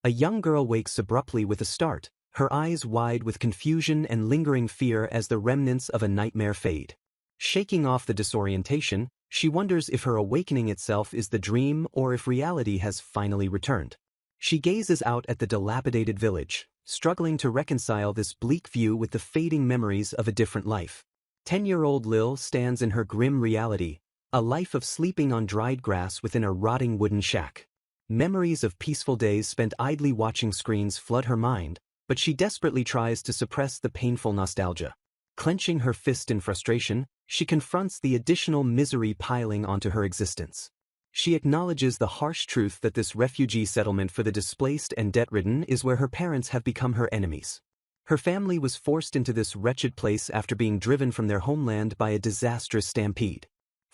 A young girl wakes abruptly with a start, her eyes wide with confusion and lingering fear as the remnants of a nightmare fade. Shaking off the disorientation, she wonders if her awakening itself is the dream or if reality has finally returned. She gazes out at the dilapidated village, struggling to reconcile this bleak view with the fading memories of a different life. 10-year-old Lil stands in her grim reality, a life of sleeping on dried grass within a rotting wooden shack. Memories of peaceful days spent idly watching screens flood her mind, but she desperately tries to suppress the painful nostalgia. Clenching her fist in frustration, she confronts the additional misery piling onto her existence. She acknowledges the harsh truth that this refugee settlement for the displaced and debt-ridden is where her parents have become her enemies. Her family was forced into this wretched place after being driven from their homeland by a disastrous stampede.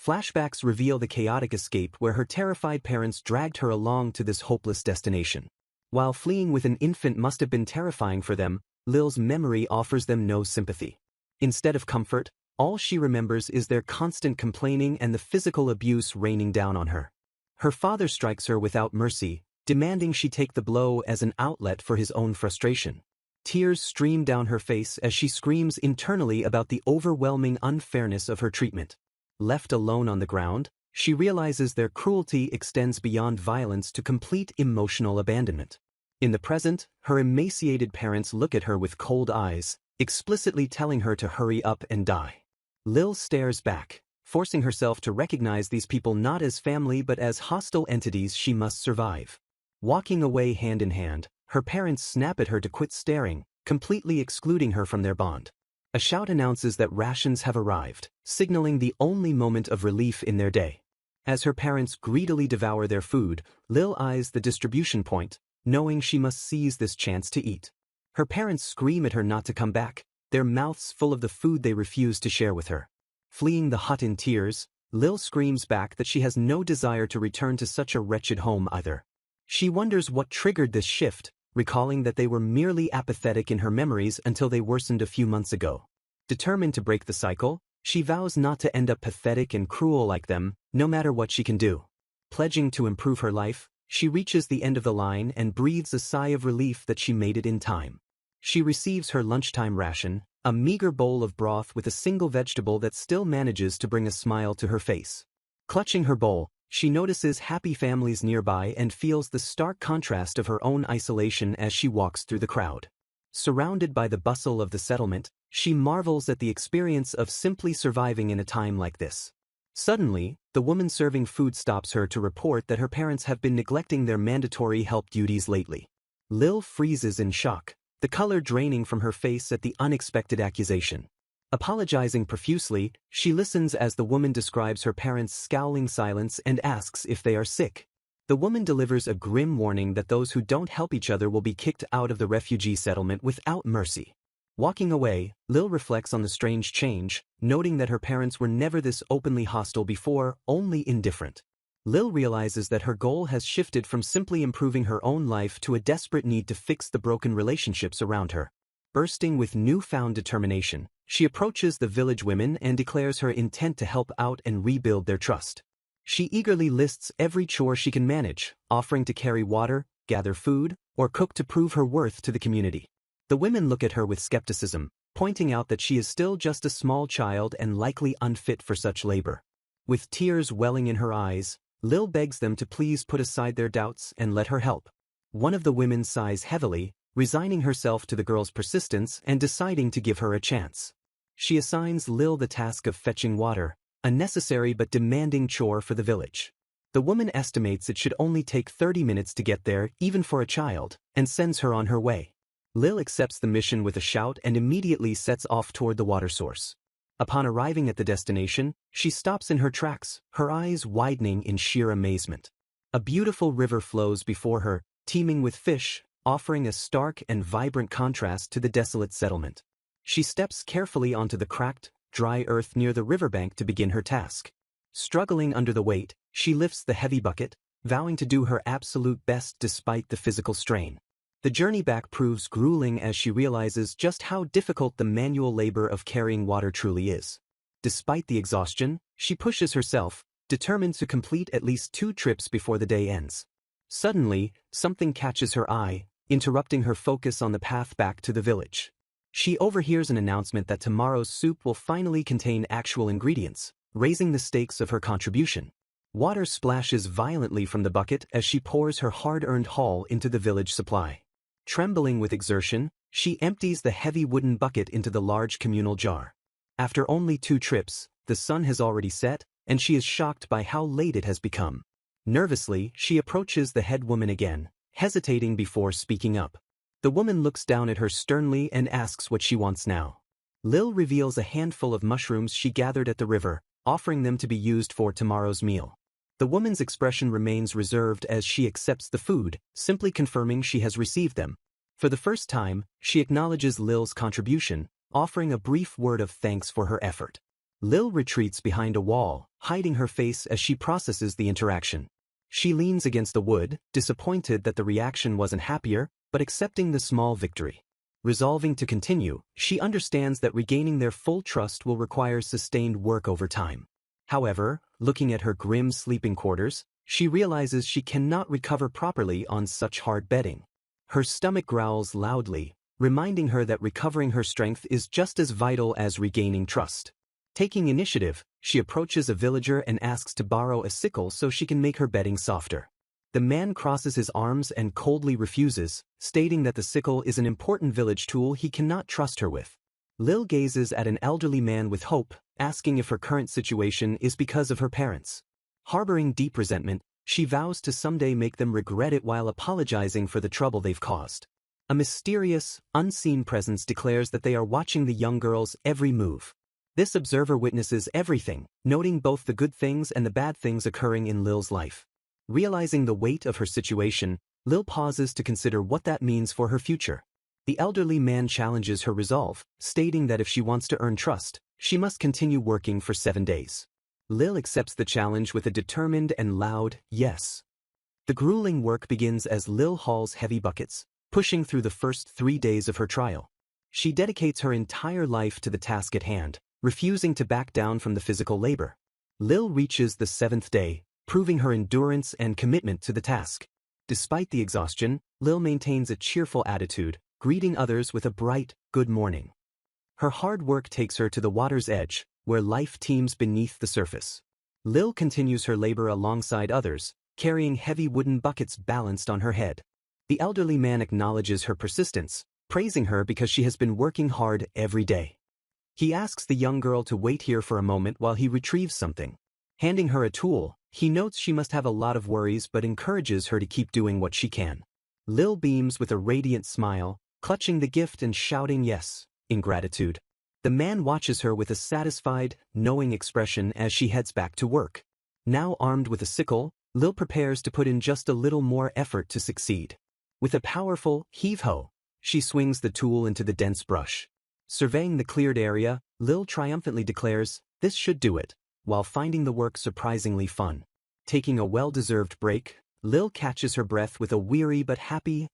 Flashbacks reveal the chaotic escape where her terrified parents dragged her along to this hopeless destination. While fleeing with an infant must have been terrifying for them, Lil's memory offers them no sympathy. Instead of comfort, all she remembers is their constant complaining and the physical abuse raining down on her. Her father strikes her without mercy, demanding she take the blow as an outlet for his own frustration. Tears stream down her face as she screams internally about the overwhelming unfairness of her treatment. Left alone on the ground, she realizes their cruelty extends beyond violence to complete emotional abandonment. In the present, her emaciated parents look at her with cold eyes, explicitly telling her to hurry up and die. Lil stares back, forcing herself to recognize these people not as family but as hostile entities she must survive. Walking away hand in hand, her parents snap at her to quit staring, completely excluding her from their bond. A shout announces that rations have arrived, signaling the only moment of relief in their day. As her parents greedily devour their food, Lil eyes the distribution point, knowing she must seize this chance to eat. Her parents scream at her not to come back, their mouths full of the food they refuse to share with her. Fleeing the hut in tears, Lil screams back that she has no desire to return to such a wretched home either. She wonders what triggered this shift, recalling that they were merely apathetic in her memories until they worsened a few months ago. Determined to break the cycle, she vows not to end up pathetic and cruel like them, no matter what she can do. Pledging to improve her life, she reaches the end of the line and breathes a sigh of relief that she made it in time. She receives her lunchtime ration, a meager bowl of broth with a single vegetable that still manages to bring a smile to her face. Clutching her bowl, she notices happy families nearby and feels the stark contrast of her own isolation as she walks through the crowd. Surrounded by the bustle of the settlement, she marvels at the experience of simply surviving in a time like this. Suddenly, the woman serving food stops her to report that her parents have been neglecting their mandatory help duties lately. Lil freezes in shock, the color draining from her face at the unexpected accusation. Apologizing profusely, she listens as the woman describes her parents' scowling silence and asks if they are sick. The woman delivers a grim warning that those who don't help each other will be kicked out of the refugee settlement without mercy. Walking away, Lil reflects on the strange change, noting that her parents were never this openly hostile before, only indifferent. Lil realizes that her goal has shifted from simply improving her own life to a desperate need to fix the broken relationships around her. Bursting with newfound determination, she approaches the village women and declares her intent to help out and rebuild their trust. She eagerly lists every chore she can manage, offering to carry water, gather food, or cook to prove her worth to the community. The women look at her with skepticism, pointing out that she is still just a small child and likely unfit for such labor. With tears welling in her eyes, Lil begs them to please put aside their doubts and let her help. One of the women sighs heavily, resigning herself to the girl's persistence and deciding to give her a chance. She assigns Lil the task of fetching water, a necessary but demanding chore for the village. The woman estimates it should only take 30 minutes to get there, even for a child, and sends her on her way. Lil accepts the mission with a shout and immediately sets off toward the water source. Upon arriving at the destination, she stops in her tracks, her eyes widening in sheer amazement. A beautiful river flows before her, teeming with fish, offering a stark and vibrant contrast to the desolate settlement. She steps carefully onto the cracked, dry earth near the riverbank to begin her task. Struggling under the weight, she lifts the heavy bucket, vowing to do her absolute best despite the physical strain. The journey back proves grueling as she realizes just how difficult the manual labor of carrying water truly is. Despite the exhaustion, she pushes herself, determined to complete at least 2 trips before the day ends. Suddenly, something catches her eye, interrupting her focus on the path back to the village. She overhears an announcement that tomorrow's soup will finally contain actual ingredients, raising the stakes of her contribution. Water splashes violently from the bucket as she pours her hard-earned haul into the village supply. Trembling with exertion, she empties the heavy wooden bucket into the large communal jar. After only 2 trips, the sun has already set, and she is shocked by how late it has become. Nervously, she approaches the head woman again, hesitating before speaking up. The woman looks down at her sternly and asks what she wants now. Lil reveals a handful of mushrooms she gathered at the river, offering them to be used for tomorrow's meal. The woman's expression remains reserved as she accepts the food, simply confirming she has received them. For the first time, she acknowledges Lil's contribution, offering a brief word of thanks for her effort. Lil retreats behind a wall, hiding her face as she processes the interaction. She leans against the wood, disappointed that the reaction wasn't happier, but accepting the small victory. Resolving to continue, she understands that regaining their full trust will require sustained work over time. However, looking at her grim sleeping quarters, she realizes she cannot recover properly on such hard bedding. Her stomach growls loudly, reminding her that recovering her strength is just as vital as regaining trust. Taking initiative, she approaches a villager and asks to borrow a sickle so she can make her bedding softer. The man crosses his arms and coldly refuses, stating that the sickle is an important village tool he cannot trust her with. Lil gazes at an elderly man with hope, asking if her current situation is because of her parents. Harboring deep resentment, she vows to someday make them regret it while apologizing for the trouble they've caused. A mysterious, unseen presence declares that they are watching the young girl's every move. This observer witnesses everything, noting both the good things and the bad things occurring in Lil's life. Realizing the weight of her situation, Lil pauses to consider what that means for her future. The elderly man challenges her resolve, stating that if she wants to earn trust, she must continue working for 7 days. Lil accepts the challenge with a determined and loud yes. The grueling work begins as Lil hauls heavy buckets, pushing through the first 3 days of her trial. She dedicates her entire life to the task at hand, refusing to back down from the physical labor. Lil reaches the 7th day, proving her endurance and commitment to the task. Despite the exhaustion, Lil maintains a cheerful attitude, greeting others with a bright, good morning. Her hard work takes her to the water's edge, where life teems beneath the surface. Lil continues her labor alongside others, carrying heavy wooden buckets balanced on her head. The elderly man acknowledges her persistence, praising her because she has been working hard every day. He asks the young girl to wait here for a moment while he retrieves something. Handing her a tool, he notes she must have a lot of worries but encourages her to keep doing what she can. Lil beams with a radiant smile, clutching the gift and shouting yes, in gratitude. The man watches her with a satisfied, knowing expression as she heads back to work. Now armed with a sickle, Lil prepares to put in just a little more effort to succeed. With a powerful heave-ho, she swings the tool into the dense brush. Surveying the cleared area, Lil triumphantly declares, "This should do it," while finding the work surprisingly fun. Taking a well-deserved break, Lil catches her breath with a weary but happy.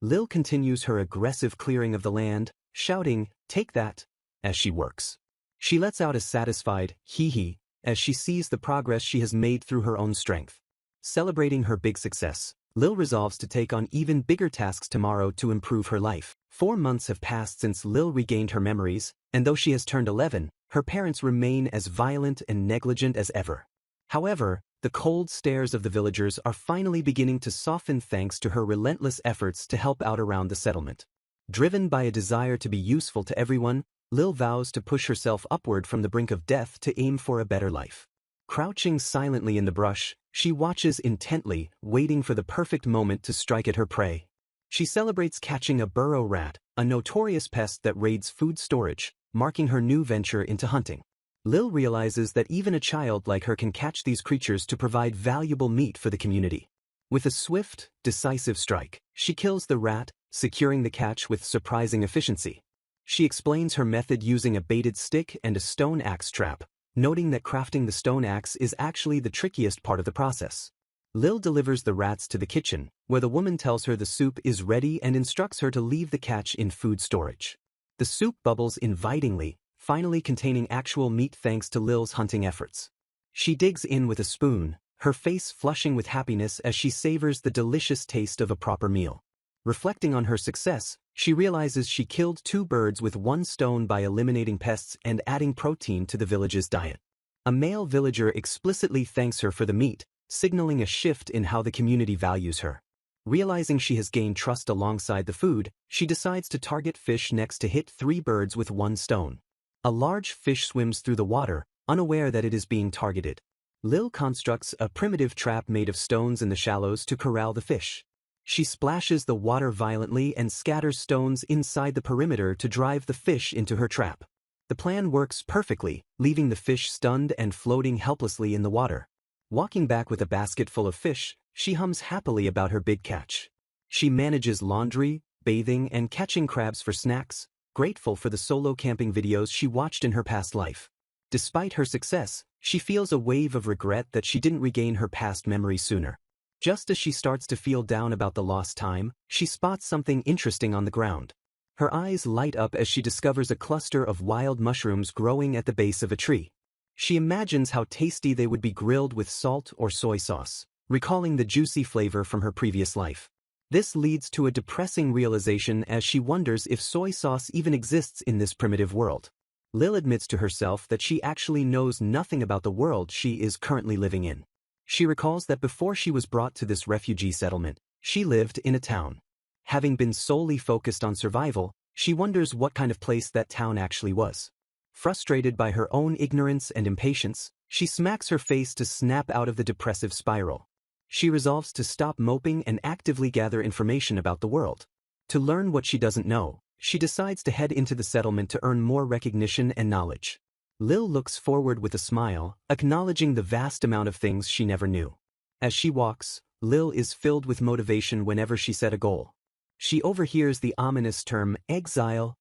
Lil continues her aggressive clearing of the land, shouting, "Take that," as she works. She lets out a satisfied hee-hee as she sees the progress she has made through her own strength. Celebrating her big success, Lil resolves to take on even bigger tasks tomorrow to improve her life. 4 months have passed since Lil regained her memories, and though she has turned 11, her parents remain as violent and negligent as ever. However, the cold stares of the villagers are finally beginning to soften thanks to her relentless efforts to help out around the settlement. Driven by a desire to be useful to everyone, Lil vows to push herself upward from the brink of death to aim for a better life. Crouching silently in the brush, she watches intently, waiting for the perfect moment to strike at her prey. She celebrates catching a burrow rat, a notorious pest that raids food storage, marking her new venture into hunting. Lil realizes that even a child like her can catch these creatures to provide valuable meat for the community. With a swift, decisive strike, she kills the rat, securing the catch with surprising efficiency. She explains her method using a baited stick and a stone axe trap, noting that crafting the stone axe is actually the trickiest part of the process. Lil delivers the rats to the kitchen, where the woman tells her the soup is ready and instructs her to leave the catch in food storage. The soup bubbles invitingly, finally containing actual meat thanks to Lil's hunting efforts. She digs in with a spoon, her face flushing with happiness as she savors the delicious taste of a proper meal. Reflecting on her success, she realizes she killed 2 birds with 1 stone by eliminating pests and adding protein to the village's diet. A male villager explicitly thanks her for the meat, signaling a shift in how the community values her. Realizing she has gained trust alongside the food, she decides to target fish next to hit 3 birds with 1 stone. A large fish swims through the water, unaware that it is being targeted. Lil constructs a primitive trap made of stones in the shallows to corral the fish. She splashes the water violently and scatters stones inside the perimeter to drive the fish into her trap. The plan works perfectly, leaving the fish stunned and floating helplessly in the water. Walking back with a basket full of fish, she hums happily about her big catch. She manages laundry, bathing, and catching crabs for snacks, grateful for the solo camping videos she watched in her past life. Despite her success, she feels a wave of regret that she didn't regain her past memories sooner. Just as she starts to feel down about the lost time, she spots something interesting on the ground. Her eyes light up as she discovers a cluster of wild mushrooms growing at the base of a tree. She imagines how tasty they would be grilled with salt or soy sauce, recalling the juicy flavor from her previous life. This leads to a depressing realization as she wonders if soy sauce even exists in this primitive world. Lil admits to herself that she actually knows nothing about the world she is currently living in. She recalls that before she was brought to this refugee settlement, she lived in a town. Having been solely focused on survival, she wonders what kind of place that town actually was. Frustrated by her own ignorance and impatience, she smacks her face to snap out of the depressive spiral. She resolves to stop moping and actively gather information about the world. To learn what she doesn't know, she decides to head into the settlement to earn more recognition and knowledge. Lil looks forward with a smile, acknowledging the vast amount of things she never knew. As she walks, Lil is filled with motivation whenever she set a goal. She overhears the ominous term, exile.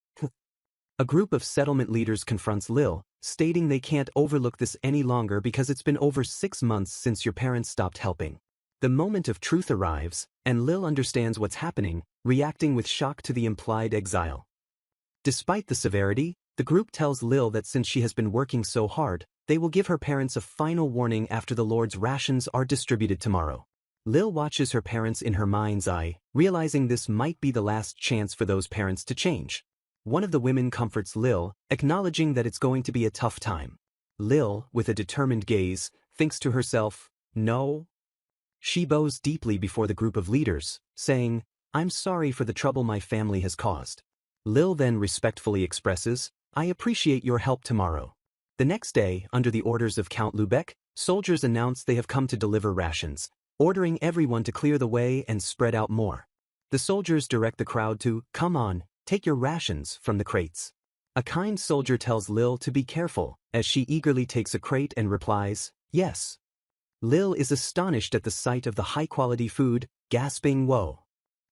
A group of settlement leaders confronts Lil, stating they can't overlook this any longer because it's been over 6 months since your parents stopped helping. The moment of truth arrives, and Lil understands what's happening, reacting with shock to the implied exile. Despite the severity, the group tells Lil that since she has been working so hard, they will give her parents a final warning after the Lord's rations are distributed tomorrow. Lil watches her parents in her mind's eye, realizing this might be the last chance for those parents to change. One of the women comforts Lil, acknowledging that it's going to be a tough time. Lil, with a determined gaze, thinks to herself, "No." She bows deeply before the group of leaders, saying, "I'm sorry for the trouble my family has caused." Lil then respectfully expresses, "I appreciate your help tomorrow." The next day, under the orders of Count Lubeck, soldiers announce they have come to deliver rations, ordering everyone to clear the way and spread out more. The soldiers direct the crowd to, "Come on, take your rations," from the crates. A kind soldier tells Lil to be careful, as she eagerly takes a crate and replies, "Yes." Lil is astonished at the sight of the high-quality food, gasping, "Whoa."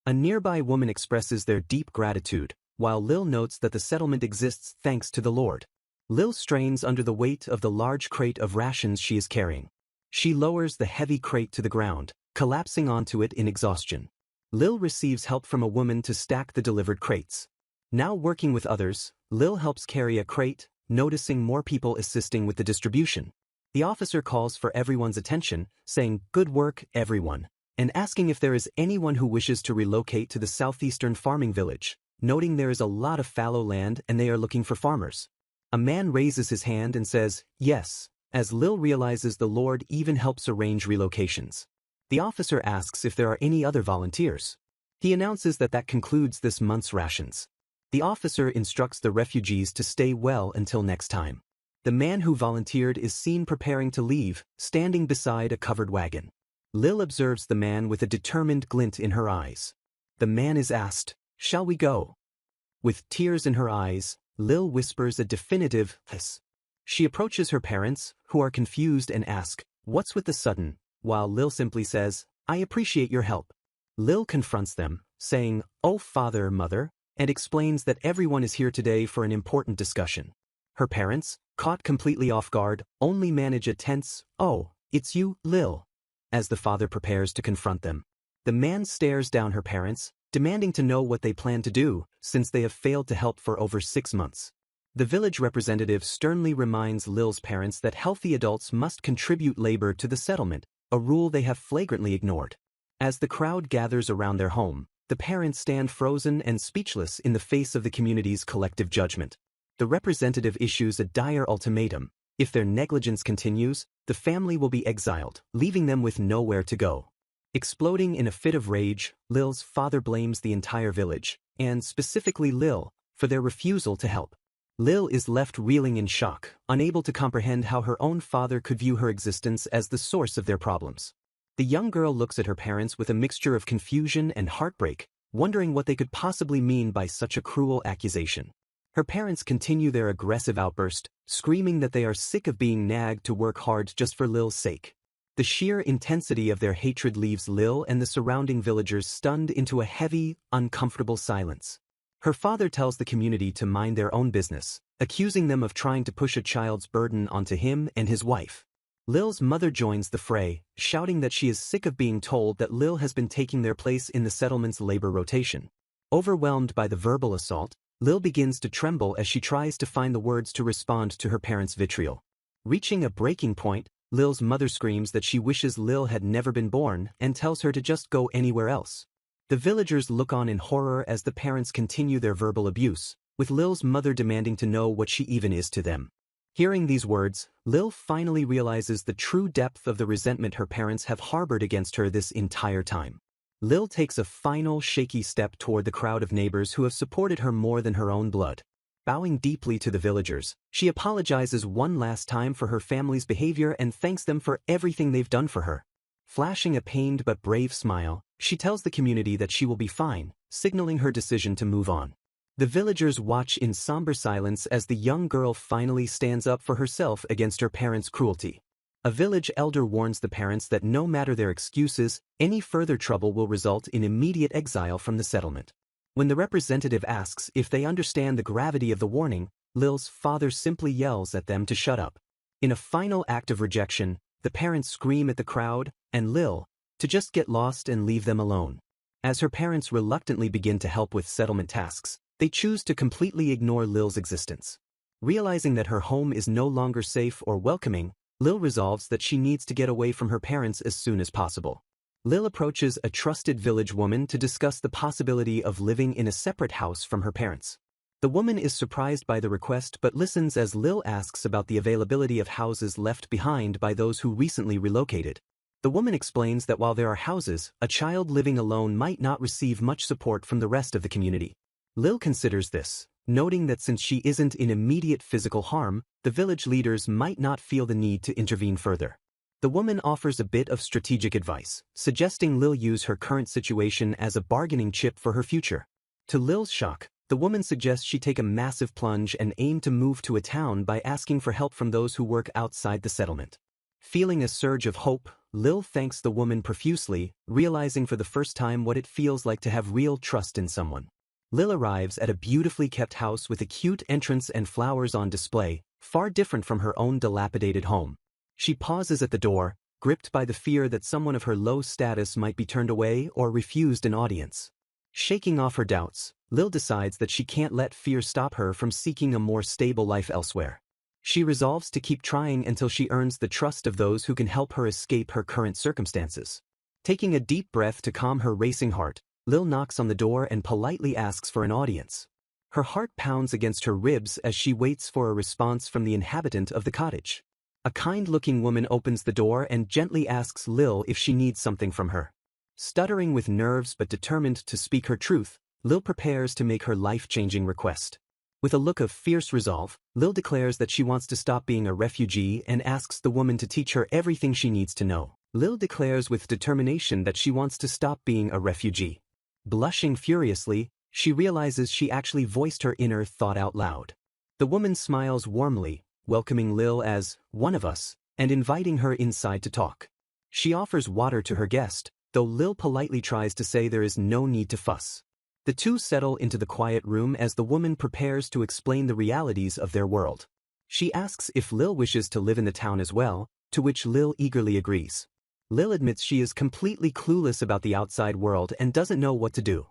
A nearby woman expresses their deep gratitude, while Lil notes that the settlement exists thanks to the Lord. Lil strains under the weight of the large crate of rations she is carrying. She lowers the heavy crate to the ground, collapsing onto it in exhaustion. Lil receives help from a woman to stack the delivered crates. Now working with others, Lil helps carry a crate, noticing more people assisting with the distribution. The officer calls for everyone's attention, saying, "Good work, everyone," and asking if there is anyone who wishes to relocate to the southeastern farming village, noting there is a lot of fallow land and they are looking for farmers. A man raises his hand and says, "Yes," as Lil realizes the Lord even helps arrange relocations. The officer asks if there are any other volunteers. He announces that concludes this month's rations. The officer instructs the refugees to stay well until next time. The man who volunteered is seen preparing to leave, standing beside a covered wagon. Lil observes the man with a determined glint in her eyes. The man is asked, "Shall we go?" With tears in her eyes, Lil whispers a definitive yes. She approaches her parents, who are confused and ask, "What's with the sudden?" while Lil simply says, "I appreciate your help." Lil confronts them, saying, "Oh father, mother," and explains that everyone is here today for an important discussion. Her parents, caught completely off guard, only manage a tense, "Oh, it's you, Lil," as the father prepares to confront them. The man stares down her parents, demanding to know what they plan to do, since they have failed to help for over 6 months. The village representative sternly reminds Lil's parents that healthy adults must contribute labor to the settlement, a rule they have flagrantly ignored. As the crowd gathers around their home, the parents stand frozen and speechless in the face of the community's collective judgment. The representative issues a dire ultimatum: if their negligence continues, the family will be exiled, leaving them with nowhere to go. Exploding in a fit of rage, Lil's father blames the entire village, and specifically Lil, for their refusal to help. Lil is left reeling in shock, unable to comprehend how her own father could view her existence as the source of their problems. The young girl looks at her parents with a mixture of confusion and heartbreak, wondering what they could possibly mean by such a cruel accusation. Her parents continue their aggressive outburst, screaming that they are sick of being nagged to work hard just for Lil's sake. The sheer intensity of their hatred leaves Lil and the surrounding villagers stunned into a heavy, uncomfortable silence. Her father tells the community to mind their own business, accusing them of trying to push a child's burden onto him and his wife. Lil's mother joins the fray, shouting that she is sick of being told that Lil has been taking their place in the settlement's labor rotation. Overwhelmed by the verbal assault, Lil begins to tremble as she tries to find the words to respond to her parents' vitriol. Reaching a breaking point, Lil's mother screams that she wishes Lil had never been born and tells her to just go anywhere else. The villagers look on in horror as the parents continue their verbal abuse, with Lil's mother demanding to know what she even is to them. Hearing these words, Lil finally realizes the true depth of the resentment her parents have harbored against her this entire time. Lil takes a final shaky step toward the crowd of neighbors who have supported her more than her own blood. Bowing deeply to the villagers, she apologizes one last time for her family's behavior and thanks them for everything they've done for her. Flashing a pained but brave smile, she tells the community that she will be fine, signaling her decision to move on. The villagers watch in somber silence as the young girl finally stands up for herself against her parents' cruelty. A village elder warns the parents that no matter their excuses, any further trouble will result in immediate exile from the settlement. When the representative asks if they understand the gravity of the warning, Lil's father simply yells at them to shut up. In a final act of rejection, the parents scream at the crowd and Lil to just get lost and leave them alone. As her parents reluctantly begin to help with settlement tasks, they choose to completely ignore Lil's existence. Realizing that her home is no longer safe or welcoming, Lil resolves that she needs to get away from her parents as soon as possible. Lil approaches a trusted village woman to discuss the possibility of living in a separate house from her parents. The woman is surprised by the request but listens as Lil asks about the availability of houses left behind by those who recently relocated. The woman explains that while there are houses, a child living alone might not receive much support from the rest of the community. Lil considers this, noting that since she isn't in immediate physical harm, the village leaders might not feel the need to intervene further. The woman offers a bit of strategic advice, suggesting Lil use her current situation as a bargaining chip for her future. To Lil's shock, the woman suggests she take a massive plunge and aim to move to a town by asking for help from those who work outside the settlement. Feeling a surge of hope, Lil thanks the woman profusely, realizing for the first time what it feels like to have real trust in someone. Lil arrives at a beautifully kept house with a cute entrance and flowers on display, far different from her own dilapidated home. She pauses at the door, gripped by the fear that someone of her low status might be turned away or refused an audience. Shaking off her doubts, Lil decides that she can't let fear stop her from seeking a more stable life elsewhere. She resolves to keep trying until she earns the trust of those who can help her escape her current circumstances. Taking a deep breath to calm her racing heart, Lil knocks on the door and politely asks for an audience. Her heart pounds against her ribs as she waits for a response from the inhabitant of the cottage. A kind-looking woman opens the door and gently asks Lil if she needs something from her. Stuttering with nerves but determined to speak her truth, Lil prepares to make her life-changing request. With a look of fierce resolve, Lil declares that she wants to stop being a refugee and asks the woman to teach her everything she needs to know. Lil declares with determination that she wants to stop being a refugee. Blushing furiously, she realizes she actually voiced her inner thought out loud. The woman smiles warmly, welcoming Lil as one of us, and inviting her inside to talk. She offers water to her guest, though Lil politely tries to say there is no need to fuss. The two settle into the quiet room as the woman prepares to explain the realities of their world. She asks if Lil wishes to live in the town as well, to which Lil eagerly agrees. Lil admits she is completely clueless about the outside world and doesn't know what to do.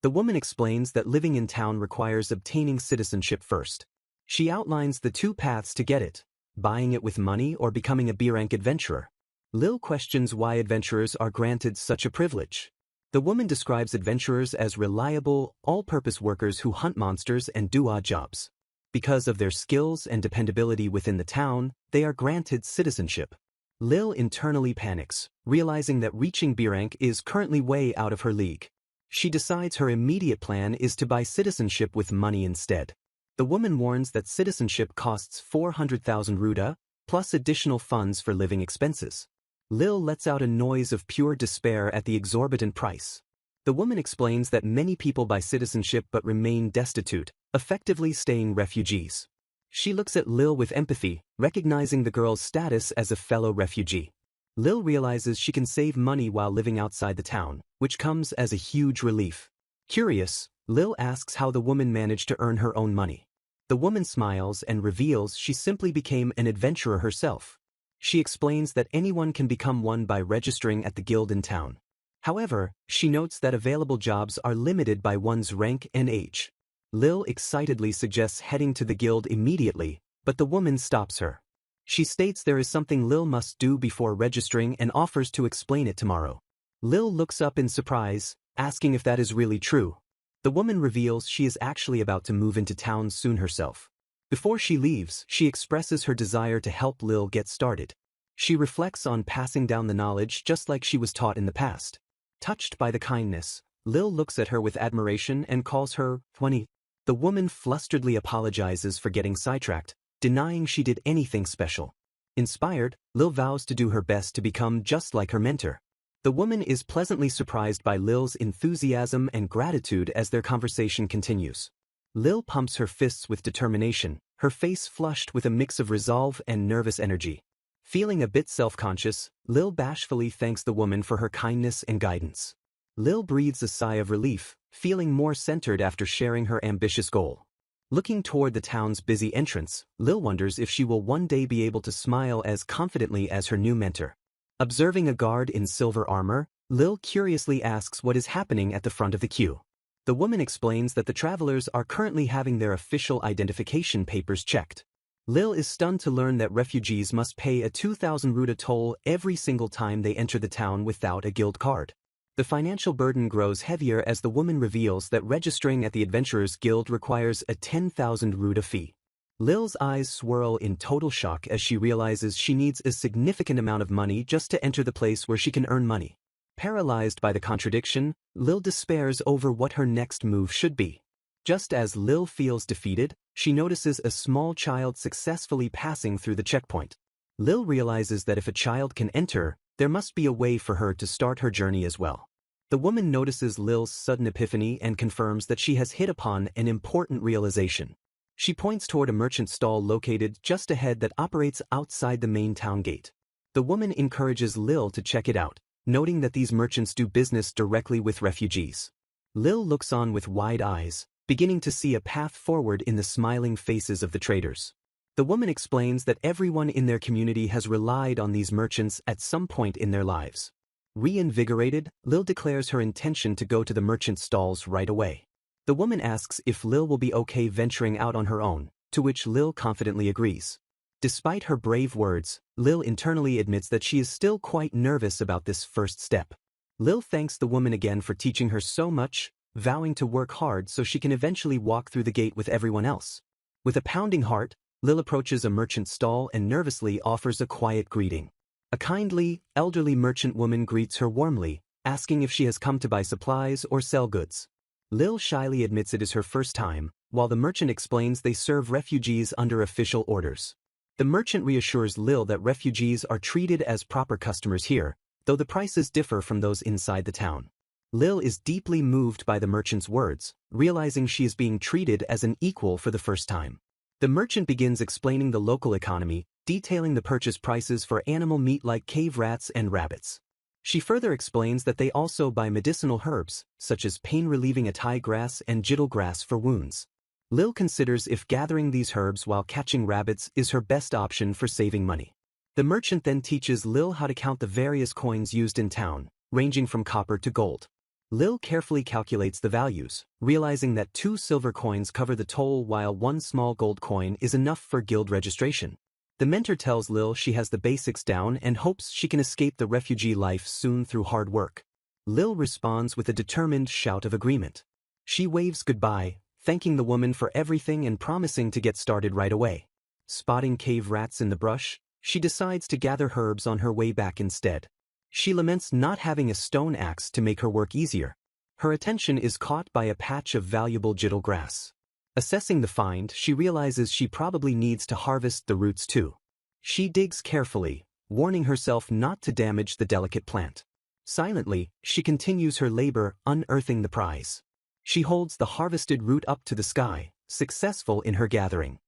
The woman explains that living in town requires obtaining citizenship first. She outlines the two paths to get it: buying it with money or becoming a B-rank adventurer. Lil questions why adventurers are granted such a privilege. The woman describes adventurers as reliable, all-purpose workers who hunt monsters and do odd jobs. Because of their skills and dependability within the town, they are granted citizenship. Lil internally panics, realizing that reaching B rank is currently way out of her league. She decides her immediate plan is to buy citizenship with money instead. The woman warns that citizenship costs 400,000 ruda, plus additional funds for living expenses. Lil lets out a noise of pure despair at the exorbitant price. The woman explains that many people buy citizenship but remain destitute, effectively staying refugees. She looks at Lil with empathy, recognizing the girl's status as a fellow refugee. Lil realizes she can save money while living outside the town, which comes as a huge relief. Curious, Lil asks how the woman managed to earn her own money. The woman smiles and reveals she simply became an adventurer herself. She explains that anyone can become one by registering at the guild in town. However, she notes that available jobs are limited by one's rank and age. Lil excitedly suggests heading to the guild immediately, but the woman stops her. She states there is something Lil must do before registering and offers to explain it tomorrow. Lil looks up in surprise, asking if that is really true. The woman reveals she is actually about to move into town soon herself. Before she leaves, she expresses her desire to help Lil get started. She reflects on passing down the knowledge just like she was taught in the past. Touched by the kindness, Lil looks at her with admiration and calls her funny. The woman flusteredly apologizes for getting sidetracked, denying she did anything special. Inspired, Lil vows to do her best to become just like her mentor. The woman is pleasantly surprised by Lil's enthusiasm and gratitude as their conversation continues. Lil pumps her fists with determination, her face flushed with a mix of resolve and nervous energy. Feeling a bit self-conscious, Lil bashfully thanks the woman for her kindness and guidance. Lil breathes a sigh of relief, feeling more centered after sharing her ambitious goal. Looking toward the town's busy entrance, Lil wonders if she will one day be able to smile as confidently as her new mentor. Observing a guard in silver armor, Lil curiously asks what is happening at the front of the queue. The woman explains that the travelers are currently having their official identification papers checked. Lil is stunned to learn that refugees must pay a 2,000 ruda toll every single time they enter the town without a guild card. The financial burden grows heavier as the woman reveals that registering at the Adventurers Guild requires a 10,000 ruda fee. Lil's eyes swirl in total shock as she realizes she needs a significant amount of money just to enter the place where she can earn money. Paralyzed by the contradiction, Lil despairs over what her next move should be. Just as Lil feels defeated, she notices a small child successfully passing through the checkpoint. Lil realizes that if a child can enter, there must be a way for her to start her journey as well. The woman notices Lil's sudden epiphany and confirms that she has hit upon an important realization. She points toward a merchant stall located just ahead that operates outside the main town gate. The woman encourages Lil to check it out, noting that these merchants do business directly with refugees. Lil looks on with wide eyes, beginning to see a path forward in the smiling faces of the traders. The woman explains that everyone in their community has relied on these merchants at some point in their lives. Reinvigorated, Lil declares her intention to go to the merchant stalls right away. The woman asks if Lil will be okay venturing out on her own, to which Lil confidently agrees. Despite her brave words, Lil internally admits that she is still quite nervous about this first step. Lil thanks the woman again for teaching her so much, vowing to work hard so she can eventually walk through the gate with everyone else. With a pounding heart, Lil approaches a merchant stall and nervously offers a quiet greeting. A kindly, elderly merchant woman greets her warmly, asking if she has come to buy supplies or sell goods. Lil shyly admits it is her first time, while the merchant explains they serve refugees under official orders. The merchant reassures Lil that refugees are treated as proper customers here, though the prices differ from those inside the town. Lil is deeply moved by the merchant's words, realizing she is being treated as an equal for the first time. The merchant begins explaining the local economy, detailing the purchase prices for animal meat like cave rats and rabbits. She further explains that they also buy medicinal herbs, such as pain-relieving atai grass and jittle grass for wounds. Lil considers if gathering these herbs while catching rabbits is her best option for saving money. The merchant then teaches Lil how to count the various coins used in town, ranging from copper to gold. Lil carefully calculates the values, realizing that 2 silver coins cover the toll while 1 small gold coin is enough for guild registration. The mentor tells Lil she has the basics down and hopes she can escape the refugee life soon through hard work. Lil responds with a determined shout of agreement. She waves goodbye, thanking the woman for everything and promising to get started right away. Spotting cave rats in the brush, she decides to gather herbs on her way back instead. She laments not having a stone axe to make her work easier. Her attention is caught by a patch of valuable jittle grass. Assessing the find, she realizes she probably needs to harvest the roots too. She digs carefully, warning herself not to damage the delicate plant. Silently, she continues her labor, unearthing the prize. She holds the harvested root up to the sky, successful in her gathering.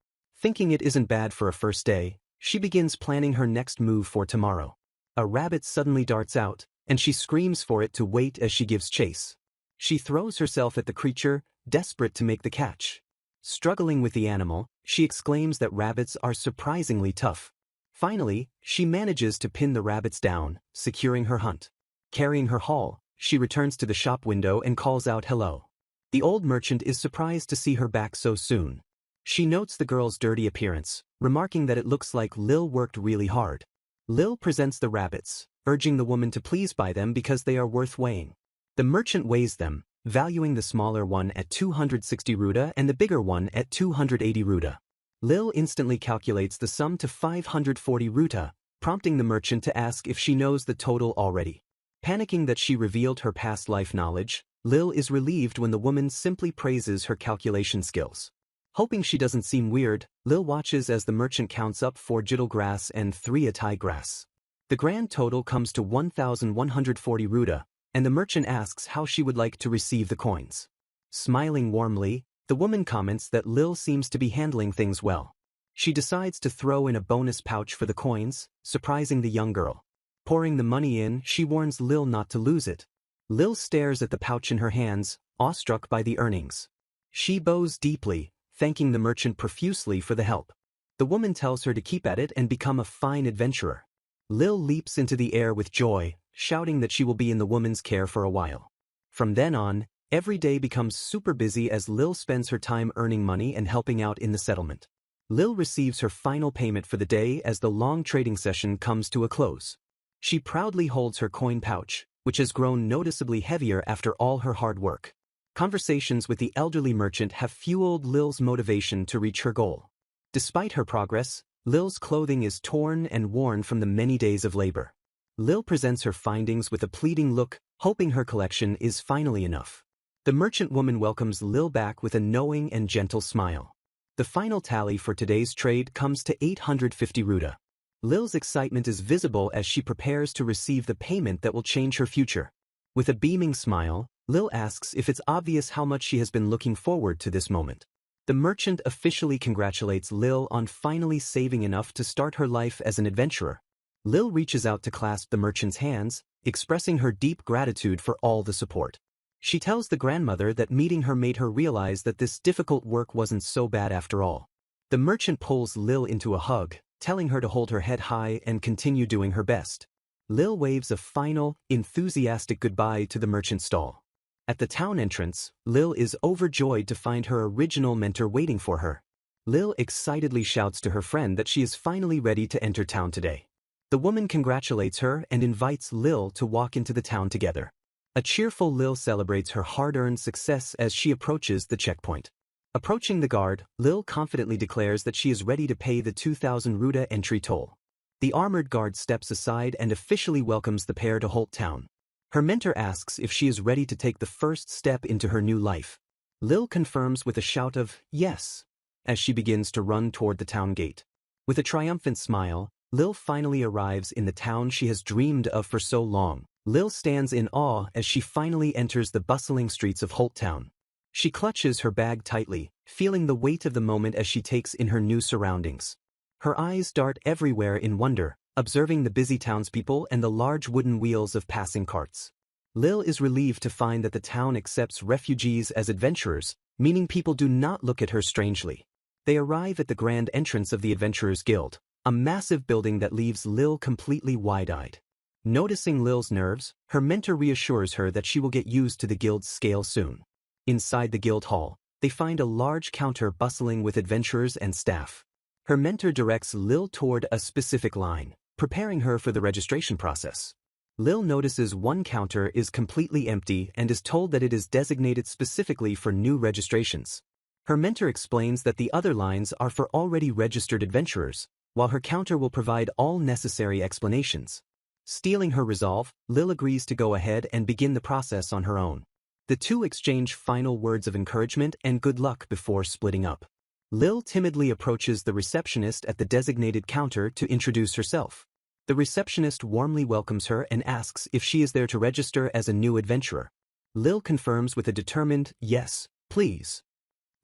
Thinking it isn't bad for a first day, she begins planning her next move for tomorrow. A rabbit suddenly darts out, and she screams for it to wait as she gives chase. She throws herself at the creature, desperate to make the catch. Struggling with the animal, she exclaims that rabbits are surprisingly tough. Finally, she manages to pin the rabbits down, securing her hunt. Carrying her haul, she returns to the shop window and calls out hello. The old merchant is surprised to see her back so soon. She notes the girl's dirty appearance, remarking that it looks like Lil worked really hard. Lil presents the rabbits, urging the woman to please buy them because they are worth weighing. The merchant weighs them, valuing the smaller one at 260 ruda and the bigger one at 280 ruda. Lil instantly calculates the sum to 540 ruta, prompting the merchant to ask if she knows the total already. Panicking that she revealed her past life knowledge, Lil is relieved when the woman simply praises her calculation skills. Hoping she doesn't seem weird, Lil watches as the merchant counts up 4 jittle grass and 3 atai grass. The grand total comes to 1,140 ruda, and the merchant asks how she would like to receive the coins. Smiling warmly, the woman comments that Lil seems to be handling things well. She decides to throw in a bonus pouch for the coins, surprising the young girl. Pouring the money in, she warns Lil not to lose it. Lil stares at the pouch in her hands, awestruck by the earnings. She bows deeply, thanking the merchant profusely for the help. The woman tells her to keep at it and become a fine adventurer. Lil leaps into the air with joy, shouting that she will be in the woman's care for a while. From then on, every day becomes super busy as Lil spends her time earning money and helping out in the settlement. Lil receives her final payment for the day as the long trading session comes to a close. She proudly holds her coin pouch, which has grown noticeably heavier after all her hard work. Conversations with the elderly merchant have fueled Lil's motivation to reach her goal. Despite her progress, Lil's clothing is torn and worn from the many days of labor. Lil presents her findings with a pleading look, hoping her collection is finally enough. The merchant woman welcomes Lil back with a knowing and gentle smile. The final tally for today's trade comes to 850 ruda. Lil's excitement is visible as she prepares to receive the payment that will change her future. With a beaming smile, Lil asks if it's obvious how much she has been looking forward to this moment. The merchant officially congratulates Lil on finally saving enough to start her life as an adventurer. Lil reaches out to clasp the merchant's hands, expressing her deep gratitude for all the support. She tells the grandmother that meeting her made her realize that this difficult work wasn't so bad after all. The merchant pulls Lil into a hug, telling her to hold her head high and continue doing her best. Lil waves a final, enthusiastic goodbye to the merchant stall. At the town entrance, Lil is overjoyed to find her original mentor waiting for her. Lil excitedly shouts to her friend that she is finally ready to enter town today. The woman congratulates her and invites Lil to walk into the town together. A cheerful Lil celebrates her hard-earned success as she approaches the checkpoint. Approaching the guard, Lil confidently declares that she is ready to pay the 2,000 ruda entry toll. The armored guard steps aside and officially welcomes the pair to Holt Town. Her mentor asks if she is ready to take the first step into her new life. Lil confirms with a shout of yes, as she begins to run toward the town gate. With a triumphant smile, Lil finally arrives in the town she has dreamed of for so long. Lil stands in awe as she finally enters the bustling streets of Holt Town. She clutches her bag tightly, feeling the weight of the moment as she takes in her new surroundings. Her eyes dart everywhere in wonder, observing the busy townspeople and the large wooden wheels of passing carts. Lil is relieved to find that the town accepts refugees as adventurers, meaning people do not look at her strangely. They arrive at the grand entrance of the Adventurers Guild, a massive building that leaves Lil completely wide-eyed. Noticing Lil's nerves, her mentor reassures her that she will get used to the guild's scale soon. Inside the guild hall, they find a large counter bustling with adventurers and staff. Her mentor directs Lil toward a specific line, preparing her for the registration process. Lil notices one counter is completely empty and is told that it is designated specifically for new registrations. Her mentor explains that the other lines are for already registered adventurers, while her counter will provide all necessary explanations. Stealing her resolve, Lil agrees to go ahead and begin the process on her own. The two exchange final words of encouragement and good luck before splitting up. Lil timidly approaches the receptionist at the designated counter to introduce herself. The receptionist warmly welcomes her and asks if she is there to register as a new adventurer. Lil confirms with a determined, "Yes, please."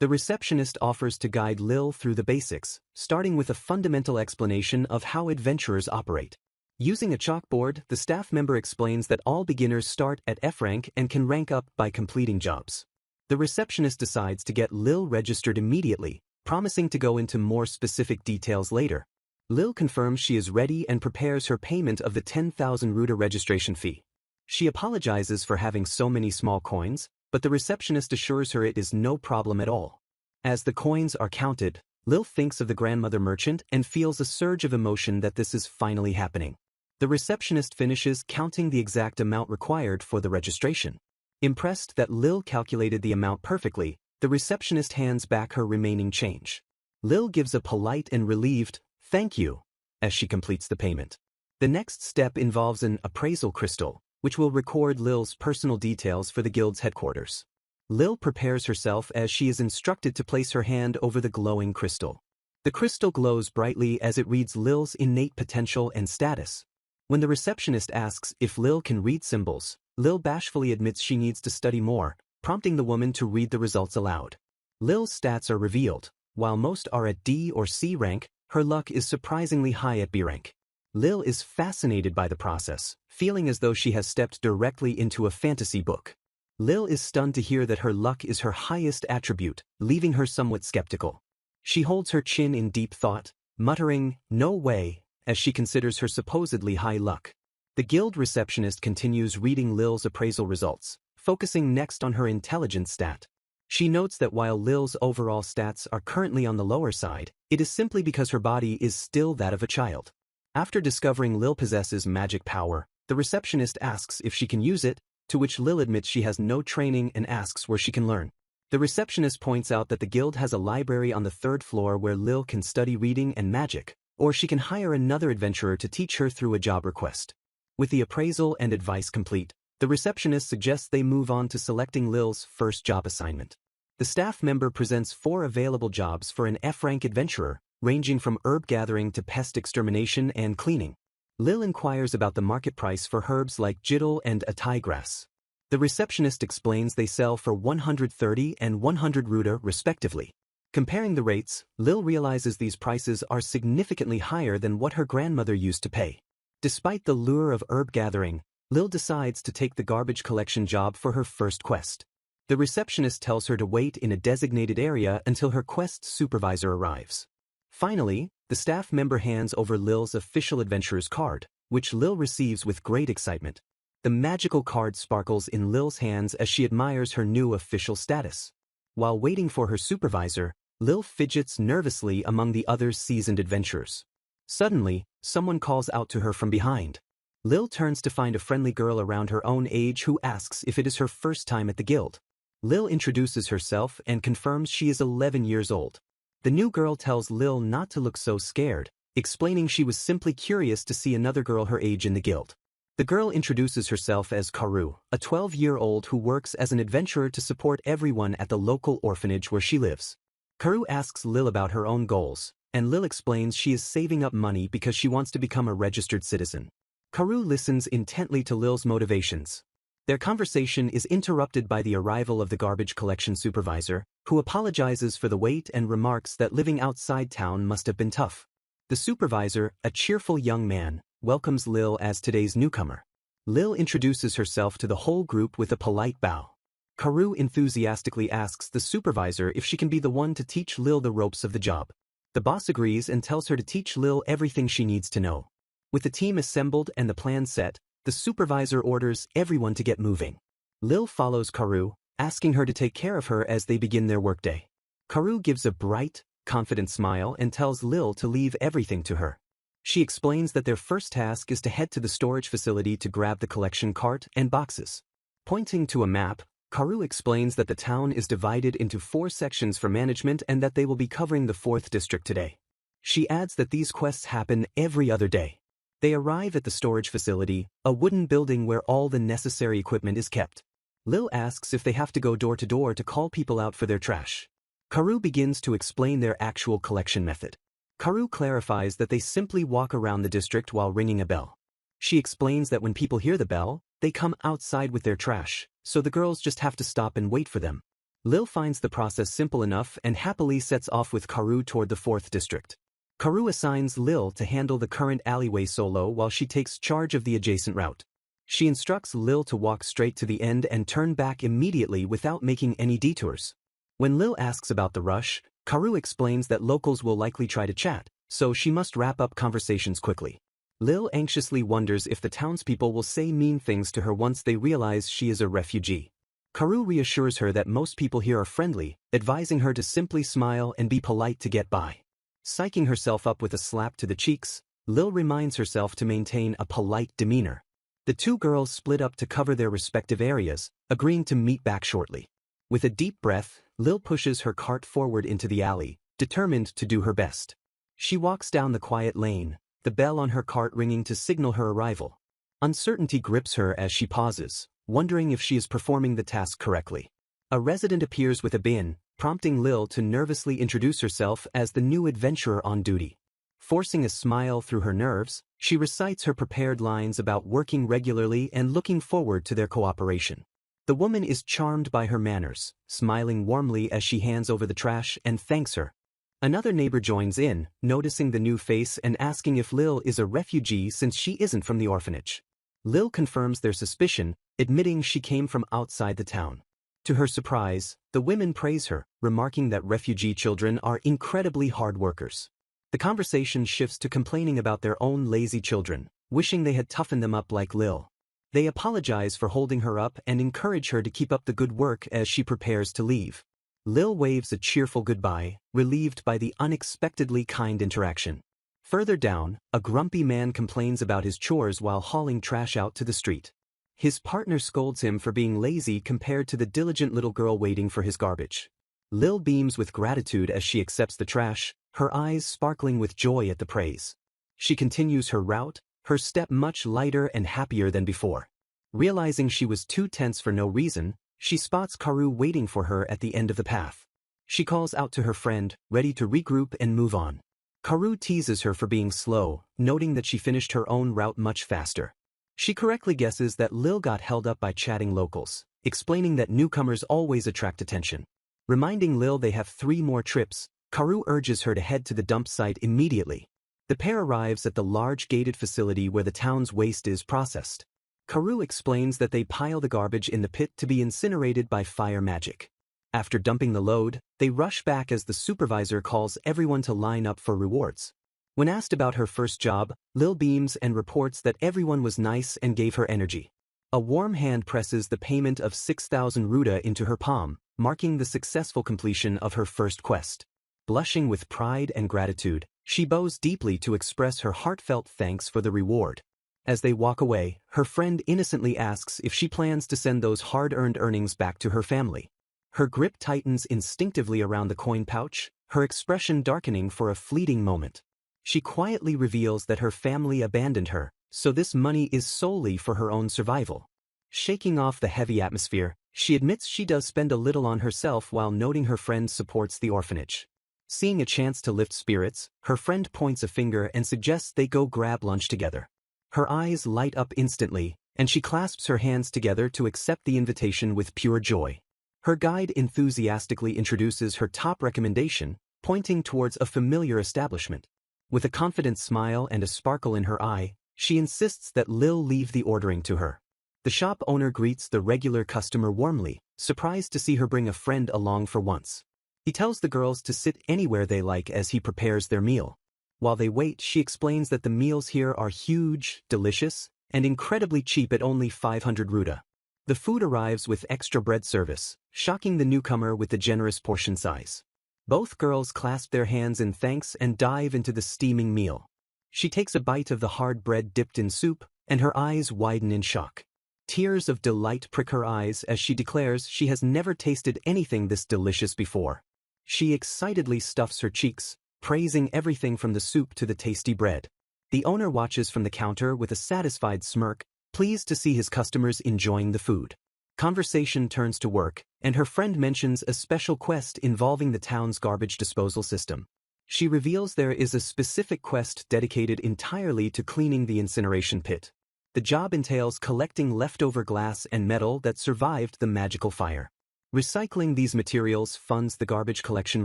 The receptionist offers to guide Lil through the basics, starting with a fundamental explanation of how adventurers operate. Using a chalkboard, the staff member explains that all beginners start at F rank and can rank up by completing jobs. The receptionist decides to get Lil registered immediately, promising to go into more specific details later. Lil confirms she is ready and prepares her payment of the 10,000 ruta registration fee. She apologizes for having so many small coins, but the receptionist assures her it is no problem at all. As the coins are counted, Lil thinks of the grandmother merchant and feels a surge of emotion that this is finally happening. The receptionist finishes counting the exact amount required for the registration. Impressed that Lil calculated the amount perfectly, the receptionist hands back her remaining change. Lil gives a polite and relieved, "Thank you," as she completes the payment. The next step involves an appraisal crystal, which will record Lil's personal details for the guild's headquarters. Lil prepares herself as she is instructed to place her hand over the glowing crystal. The crystal glows brightly as it reads Lil's innate potential and status. When the receptionist asks if Lil can read symbols, Lil bashfully admits she needs to study more, prompting the woman to read the results aloud. Lil's stats are revealed. While most are at D or C rank, her luck is surprisingly high at B rank. Lil is fascinated by the process, feeling as though she has stepped directly into a fantasy book. Lil is stunned to hear that her luck is her highest attribute, leaving her somewhat skeptical. She holds her chin in deep thought, muttering, "No way," as she considers her supposedly high luck. The guild receptionist continues reading Lil's appraisal results, focusing next on her intelligence stat. She notes that while Lil's overall stats are currently on the lower side, it is simply because her body is still that of a child. After discovering Lil possesses magic power, the receptionist asks if she can use it, to which Lil admits she has no training and asks where she can learn. The receptionist points out that the guild has a library on the 3rd floor where Lil can study reading and magic, or she can hire another adventurer to teach her through a job request. With the appraisal and advice complete, the receptionist suggests they move on to selecting Lil's first job assignment. The staff member presents 4 available jobs for an F-rank adventurer, ranging from herb gathering to pest extermination and cleaning. Lil inquires about the market price for herbs like jittle and atai grass. The receptionist explains they sell for 130 and 100 ruta respectively. Comparing the rates, Lil realizes these prices are significantly higher than what her grandmother used to pay. Despite the lure of herb gathering, Lil decides to take the garbage collection job for her first quest. The receptionist tells her to wait in a designated area until her quest supervisor arrives. Finally, the staff member hands over Lil's official adventurer's card, which Lil receives with great excitement. The magical card sparkles in Lil's hands as she admires her new official status. While waiting for her supervisor, Lil fidgets nervously among the other seasoned adventurers. Suddenly, someone calls out to her from behind. Lil turns to find a friendly girl around her own age who asks if it is her first time at the guild. Lil introduces herself and confirms she is 11 years old. The new girl tells Lil not to look so scared, explaining she was simply curious to see another girl her age in the guild. The girl introduces herself as Karu, a 12-year-old who works as an adventurer to support everyone at the local orphanage where she lives. Karu asks Lil about her own goals, and Lil explains she is saving up money because she wants to become a registered citizen. Karu listens intently to Lil's motivations. Their conversation is interrupted by the arrival of the garbage collection supervisor, who apologizes for the wait and remarks that living outside town must have been tough. The supervisor, a cheerful young man, welcomes Lil as today's newcomer. Lil introduces herself to the whole group with a polite bow. Karu enthusiastically asks the supervisor if she can be the one to teach Lil the ropes of the job. The boss agrees and tells her to teach Lil everything she needs to know. With the team assembled and the plan set, the supervisor orders everyone to get moving. Lil follows Karu, asking her to take care of her as they begin their workday. Karu gives a bright, confident smile and tells Lil to leave everything to her. She explains that their first task is to head to the storage facility to grab the collection cart and boxes. Pointing to a map, Karu explains that the town is divided into 4 sections for management and that they will be covering the 4th district today. She adds that these quests happen every other day. They arrive at the storage facility, a wooden building where all the necessary equipment is kept. Lil asks if they have to go door to door to call people out for their trash. Karu begins to explain their actual collection method. Karu clarifies that they simply walk around the district while ringing a bell. She explains that when people hear the bell, they come outside with their trash, so the girls just have to stop and wait for them. Lil finds the process simple enough and happily sets off with Karu toward the 4th district. Karu assigns Lil to handle the current alleyway solo while she takes charge of the adjacent route. She instructs Lil to walk straight to the end and turn back immediately without making any detours. When Lil asks about the rush, Karu explains that locals will likely try to chat, so she must wrap up conversations quickly. Lil anxiously wonders if the townspeople will say mean things to her once they realize she is a refugee. Karu reassures her that most people here are friendly, advising her to simply smile and be polite to get by. Psyching herself up with a slap to the cheeks, Lil reminds herself to maintain a polite demeanor. The 2 girls split up to cover their respective areas, agreeing to meet back shortly. With a deep breath, Lil pushes her cart forward into the alley, determined to do her best. She walks down the quiet lane, the bell on her cart ringing to signal her arrival. Uncertainty grips her as she pauses, wondering if she is performing the task correctly. A resident appears with a bin, prompting Lil to nervously introduce herself as the new adventurer on duty. Forcing a smile through her nerves, she recites her prepared lines about working regularly and looking forward to their cooperation. The woman is charmed by her manners, smiling warmly as she hands over the trash and thanks her. Another neighbor joins in, noticing the new face and asking if Lil is a refugee since she isn't from the orphanage. Lil confirms their suspicion, admitting she came from outside the town. To her surprise, the women praise her, remarking that refugee children are incredibly hard workers. The conversation shifts to complaining about their own lazy children, wishing they had toughened them up like Lil. They apologize for holding her up and encourage her to keep up the good work as she prepares to leave. Lil waves a cheerful goodbye, relieved by the unexpectedly kind interaction. Further down, a grumpy man complains about his chores while hauling trash out to the street. His partner scolds him for being lazy compared to the diligent little girl waiting for his garbage. Lil beams with gratitude as she accepts the trash, her eyes sparkling with joy at the praise. She continues her route, her step much lighter and happier than before. Realizing she was too tense for no reason, she spots Karu waiting for her at the end of the path. She calls out to her friend, ready to regroup and move on. Karu teases her for being slow, noting that she finished her own route much faster. She correctly guesses that Lil got held up by chatting locals, explaining that newcomers always attract attention. Reminding Lil they have 3 more trips, Karu urges her to head to the dump site immediately. The pair arrives at the large gated facility where the town's waste is processed. Karu explains that they pile the garbage in the pit to be incinerated by fire magic. After dumping the load, they rush back as the supervisor calls everyone to line up for rewards. When asked about her first job, Lil beams and reports that everyone was nice and gave her energy. A warm hand presses the payment of 6,000 ruda into her palm, marking the successful completion of her first quest. Blushing with pride and gratitude, she bows deeply to express her heartfelt thanks for the reward. As they walk away, her friend innocently asks if she plans to send those hard-earned earnings back to her family. Her grip tightens instinctively around the coin pouch, her expression darkening for a fleeting moment. She quietly reveals that her family abandoned her, so this money is solely for her own survival. Shaking off the heavy atmosphere, she admits she does spend a little on herself while noting her friend supports the orphanage. Seeing a chance to lift spirits, her friend points a finger and suggests they go grab lunch together. Her eyes light up instantly, and she clasps her hands together to accept the invitation with pure joy. Her guide enthusiastically introduces her top recommendation, pointing towards a familiar establishment. With a confident smile and a sparkle in her eye, she insists that Lil leave the ordering to her. The shop owner greets the regular customer warmly, surprised to see her bring a friend along for once. He tells the girls to sit anywhere they like as he prepares their meal. While they wait, she explains that the meals here are huge, delicious, and incredibly cheap at only 500 ruda. The food arrives with extra bread service, shocking the newcomer with the generous portion size. Both girls clasp their hands in thanks and dive into the steaming meal. She takes a bite of the hard bread dipped in soup, and her eyes widen in shock. Tears of delight prick her eyes as she declares she has never tasted anything this delicious before. She excitedly stuffs her cheeks, praising everything from the soup to the tasty bread. The owner watches from the counter with a satisfied smirk, pleased to see his customers enjoying the food. Conversation turns to work, and her friend mentions a special quest involving the town's garbage disposal system. She reveals there is a specific quest dedicated entirely to cleaning the incineration pit. The job entails collecting leftover glass and metal that survived the magical fire. Recycling these materials funds the garbage collection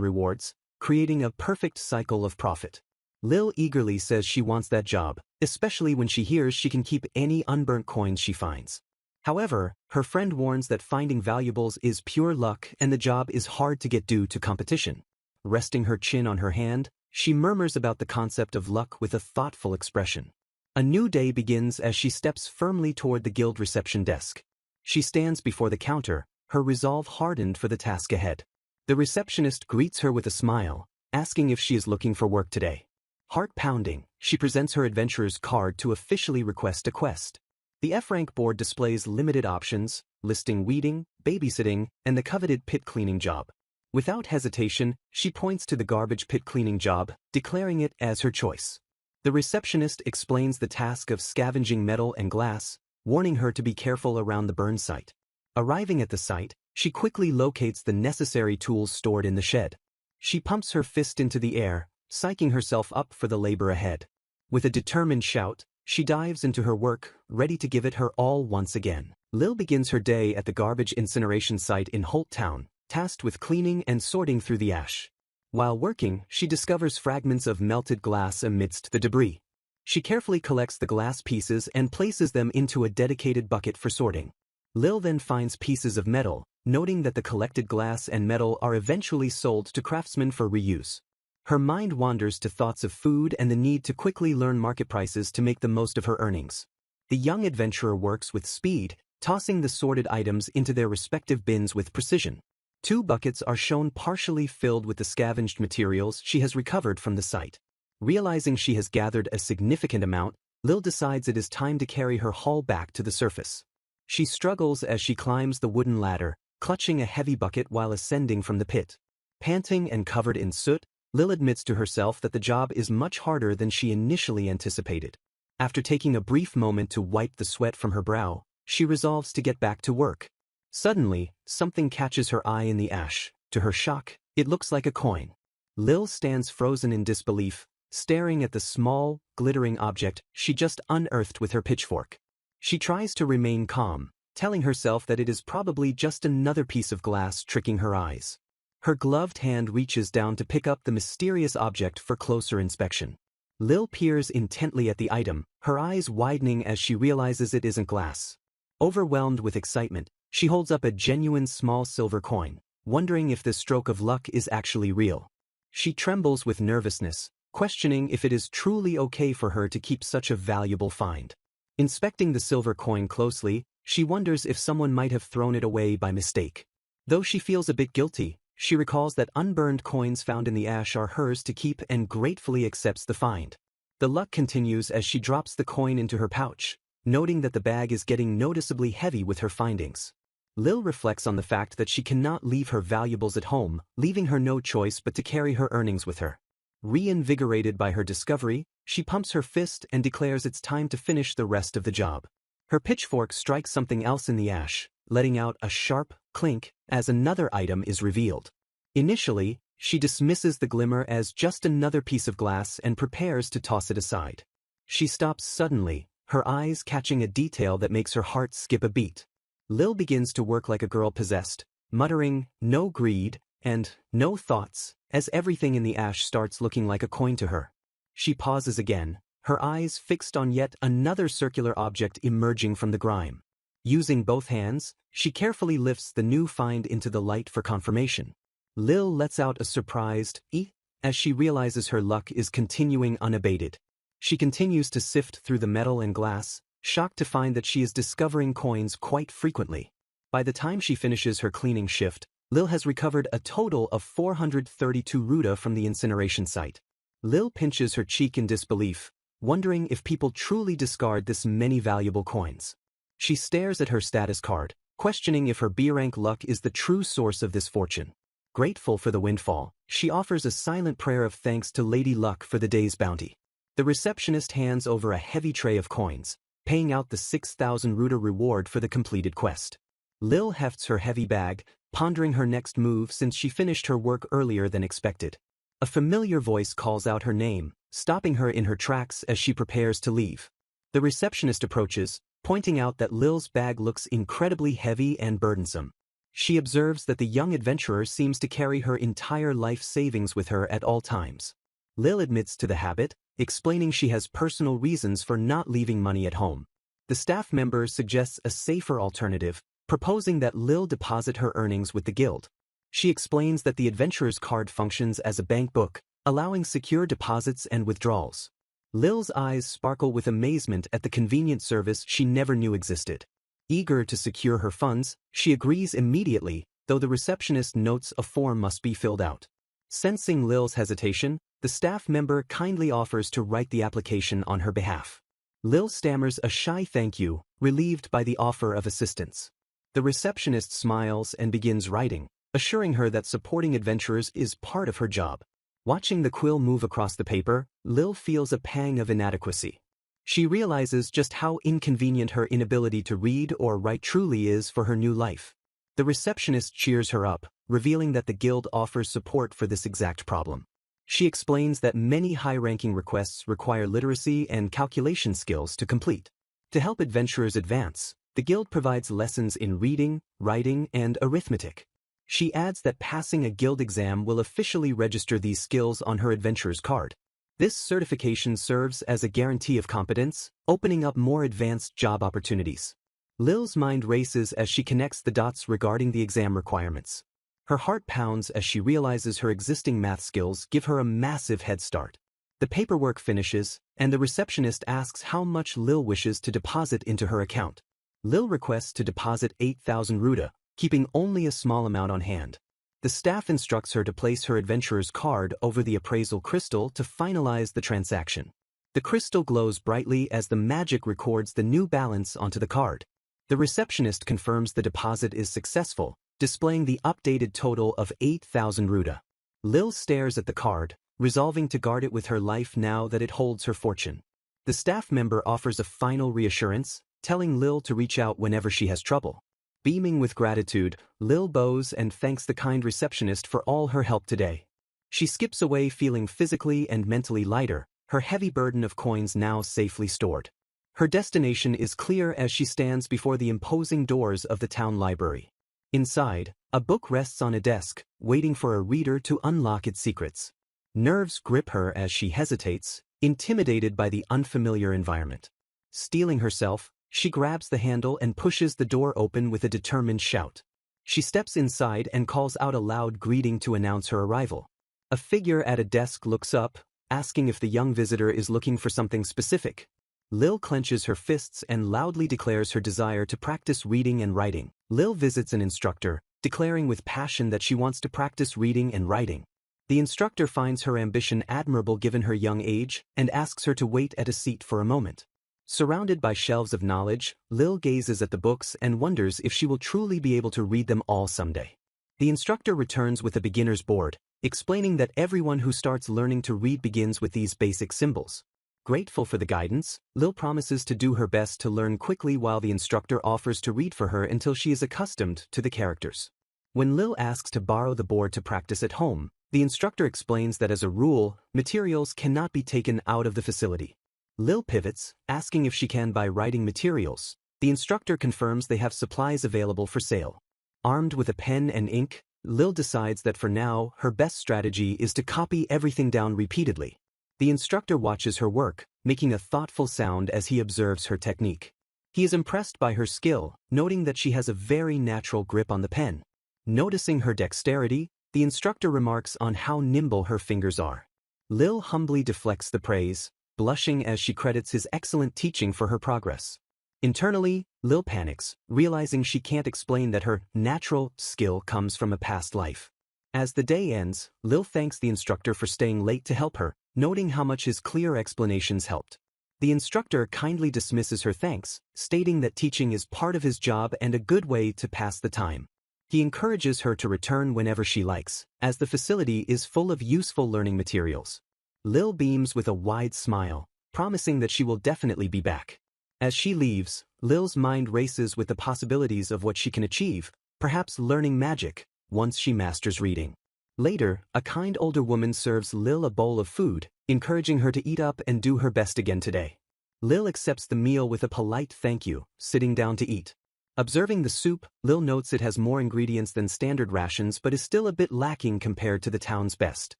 rewards, creating a perfect cycle of profit. Lil eagerly says she wants that job, especially when she hears she can keep any unburnt coins she finds. However, her friend warns that finding valuables is pure luck and the job is hard to get due to competition. Resting her chin on her hand, she murmurs about the concept of luck with a thoughtful expression. A new day begins as she steps firmly toward the guild reception desk. She stands before the counter, her resolve hardened for the task ahead. The receptionist greets her with a smile, asking if she is looking for work today. Heart pounding, she presents her adventurer's card to officially request a quest. The F-rank board displays limited options, listing weeding, babysitting, and the coveted pit cleaning job. Without hesitation, she points to the garbage pit cleaning job, declaring it as her choice. The receptionist explains the task of scavenging metal and glass, warning her to be careful around the burn site. Arriving at the site, she quickly locates the necessary tools stored in the shed. She pumps her fist into the air, psyching herself up for the labor ahead. With a determined shout, she dives into her work, ready to give it her all once again. Lil begins her day at the garbage incineration site in Holt Town, tasked with cleaning and sorting through the ash. While working, she discovers fragments of melted glass amidst the debris. She carefully collects the glass pieces and places them into a dedicated bucket for sorting. Lil then finds pieces of metal, noting that the collected glass and metal are eventually sold to craftsmen for reuse. Her mind wanders to thoughts of food and the need to quickly learn market prices to make the most of her earnings. The young adventurer works with speed, tossing the sorted items into their respective bins with precision. 2 buckets are shown partially filled with the scavenged materials she has recovered from the site. Realizing she has gathered a significant amount, Lil decides it is time to carry her haul back to the surface. She struggles as she climbs the wooden ladder, clutching a heavy bucket while ascending from the pit. Panting and covered in soot, Lil admits to herself that the job is much harder than she initially anticipated. After taking a brief moment to wipe the sweat from her brow, she resolves to get back to work. Suddenly, something catches her eye in the ash. To her shock, it looks like a coin. Lil stands frozen in disbelief, staring at the small, glittering object she just unearthed with her pitchfork. She tries to remain calm, telling herself that it is probably just another piece of glass tricking her eyes. Her gloved hand reaches down to pick up the mysterious object for closer inspection. Lil peers intently at the item, her eyes widening as she realizes it isn't glass. Overwhelmed with excitement, she holds up a genuine small silver coin, wondering if this stroke of luck is actually real. She trembles with nervousness, questioning if it is truly okay for her to keep such a valuable find. Inspecting the silver coin closely, she wonders if someone might have thrown it away by mistake. Though she feels a bit guilty, she recalls that unburned coins found in the ash are hers to keep and gratefully accepts the find. The luck continues as she drops the coin into her pouch, noting that the bag is getting noticeably heavy with her findings. Lil reflects on the fact that she cannot leave her valuables at home, leaving her no choice but to carry her earnings with her. Reinvigorated by her discovery, she pumps her fist and declares it's time to finish the rest of the job. Her pitchfork strikes something else in the ash, letting out a sharp clink as another item is revealed. Initially, she dismisses the glimmer as just another piece of glass and prepares to toss it aside. She stops suddenly, her eyes catching a detail that makes her heart skip a beat. Lil begins to work like a girl possessed, muttering, "No greed," and "no thoughts," as everything in the ash starts looking like a coin to her. She pauses again, her eyes fixed on yet another circular object emerging from the grime. Using both hands, she carefully lifts the new find into the light for confirmation. Lil lets out a surprised "ee" as she realizes her luck is continuing unabated. She continues to sift through the metal and glass, shocked to find that she is discovering coins quite frequently. By the time she finishes her cleaning shift, Lil has recovered a total of 432 ruda from the incineration site. Lil pinches her cheek in disbelief, wondering if people truly discard this many valuable coins. She stares at her status card, questioning if her B-rank luck is the true source of this fortune. Grateful for the windfall, she offers a silent prayer of thanks to Lady Luck for the day's bounty. The receptionist hands over a heavy tray of coins, paying out the 6,000 ruda reward for the completed quest. Lil hefts her heavy bag, pondering her next move since she finished her work earlier than expected. A familiar voice calls out her name, stopping her in her tracks as she prepares to leave. The receptionist approaches, pointing out that Lil's bag looks incredibly heavy and burdensome. She observes that the young adventurer seems to carry her entire life savings with her at all times. Lil admits to the habit, explaining she has personal reasons for not leaving money at home. The staff member suggests a safer alternative, proposing that Lil deposit her earnings with the guild. She explains that the adventurer's card functions as a bank book, allowing secure deposits and withdrawals. Lil's eyes sparkle with amazement at the convenient service she never knew existed. Eager to secure her funds, she agrees immediately, though the receptionist notes a form must be filled out. Sensing Lil's hesitation, the staff member kindly offers to write the application on her behalf. Lil stammers a shy thank you, relieved by the offer of assistance. The receptionist smiles and begins writing, assuring her that supporting adventurers is part of her job. Watching the quill move across the paper, Lil feels a pang of inadequacy. She realizes just how inconvenient her inability to read or write truly is for her new life. The receptionist cheers her up, revealing that the guild offers support for this exact problem. She explains that many high-ranking requests require literacy and calculation skills to complete. To help adventurers advance, the guild provides lessons in reading, writing, and arithmetic. She adds that passing a guild exam will officially register these skills on her adventurer's card. This certification serves as a guarantee of competence, opening up more advanced job opportunities. Lil's mind races as she connects the dots regarding the exam requirements. Her heart pounds as she realizes her existing math skills give her a massive head start. The paperwork finishes, and the receptionist asks how much Lil wishes to deposit into her account. Lil requests to deposit 8,000 ruda, keeping only a small amount on hand. The staff instructs her to place her adventurer's card over the appraisal crystal to finalize the transaction. The crystal glows brightly as the magic records the new balance onto the card. The receptionist confirms the deposit is successful, displaying the updated total of 8,000 ruda. Lil stares at the card, resolving to guard it with her life now that it holds her fortune. The staff member offers a final reassurance, telling Lil to reach out whenever she has trouble. Beaming with gratitude, Lil bows and thanks the kind receptionist for all her help today. She skips away feeling physically and mentally lighter, her heavy burden of coins now safely stored. Her destination is clear as she stands before the imposing doors of the town library. Inside, a book rests on a desk, waiting for a reader to unlock its secrets. Nerves grip her as she hesitates, intimidated by the unfamiliar environment. Steeling herself, she grabs the handle and pushes the door open with a determined shout. She steps inside and calls out a loud greeting to announce her arrival. A figure at a desk looks up, asking if the young visitor is looking for something specific. Lil clenches her fists and loudly declares her desire to practice reading and writing. Lil visits an instructor, declaring with passion that she wants to practice reading and writing. The instructor finds her ambition admirable given her young age and asks her to wait at a seat for a moment. Surrounded by shelves of knowledge, Lil gazes at the books and wonders if she will truly be able to read them all someday. The instructor returns with a beginner's board, explaining that everyone who starts learning to read begins with these basic symbols. Grateful for the guidance, Lil promises to do her best to learn quickly while the instructor offers to read for her until she is accustomed to the characters. When Lil asks to borrow the board to practice at home, the instructor explains that as a rule, materials cannot be taken out of the facility. Lil pivots, asking if she can buy writing materials. The instructor confirms they have supplies available for sale. Armed with a pen and ink, Lil decides that for now, her best strategy is to copy everything down repeatedly. The instructor watches her work, making a thoughtful sound as he observes her technique. He is impressed by her skill, noting that she has a very natural grip on the pen. Noticing her dexterity, the instructor remarks on how nimble her fingers are. Lil humbly deflects the praise, blushing as she credits his excellent teaching for her progress. Internally, Lil panics, realizing she can't explain that her natural skill comes from a past life. As the day ends, Lil thanks the instructor for staying late to help her, noting how much his clear explanations helped. The instructor kindly dismisses her thanks, stating that teaching is part of his job and a good way to pass the time. He encourages her to return whenever she likes, as the facility is full of useful learning materials. Lil beams with a wide smile, promising that she will definitely be back. As she leaves, Lil's mind races with the possibilities of what she can achieve, perhaps learning magic, once she masters reading. Later, a kind older woman serves Lil a bowl of food, encouraging her to eat up and do her best again today. Lil accepts the meal with a polite thank you, sitting down to eat. Observing the soup, Lil notes it has more ingredients than standard rations but is still a bit lacking compared to the town's best.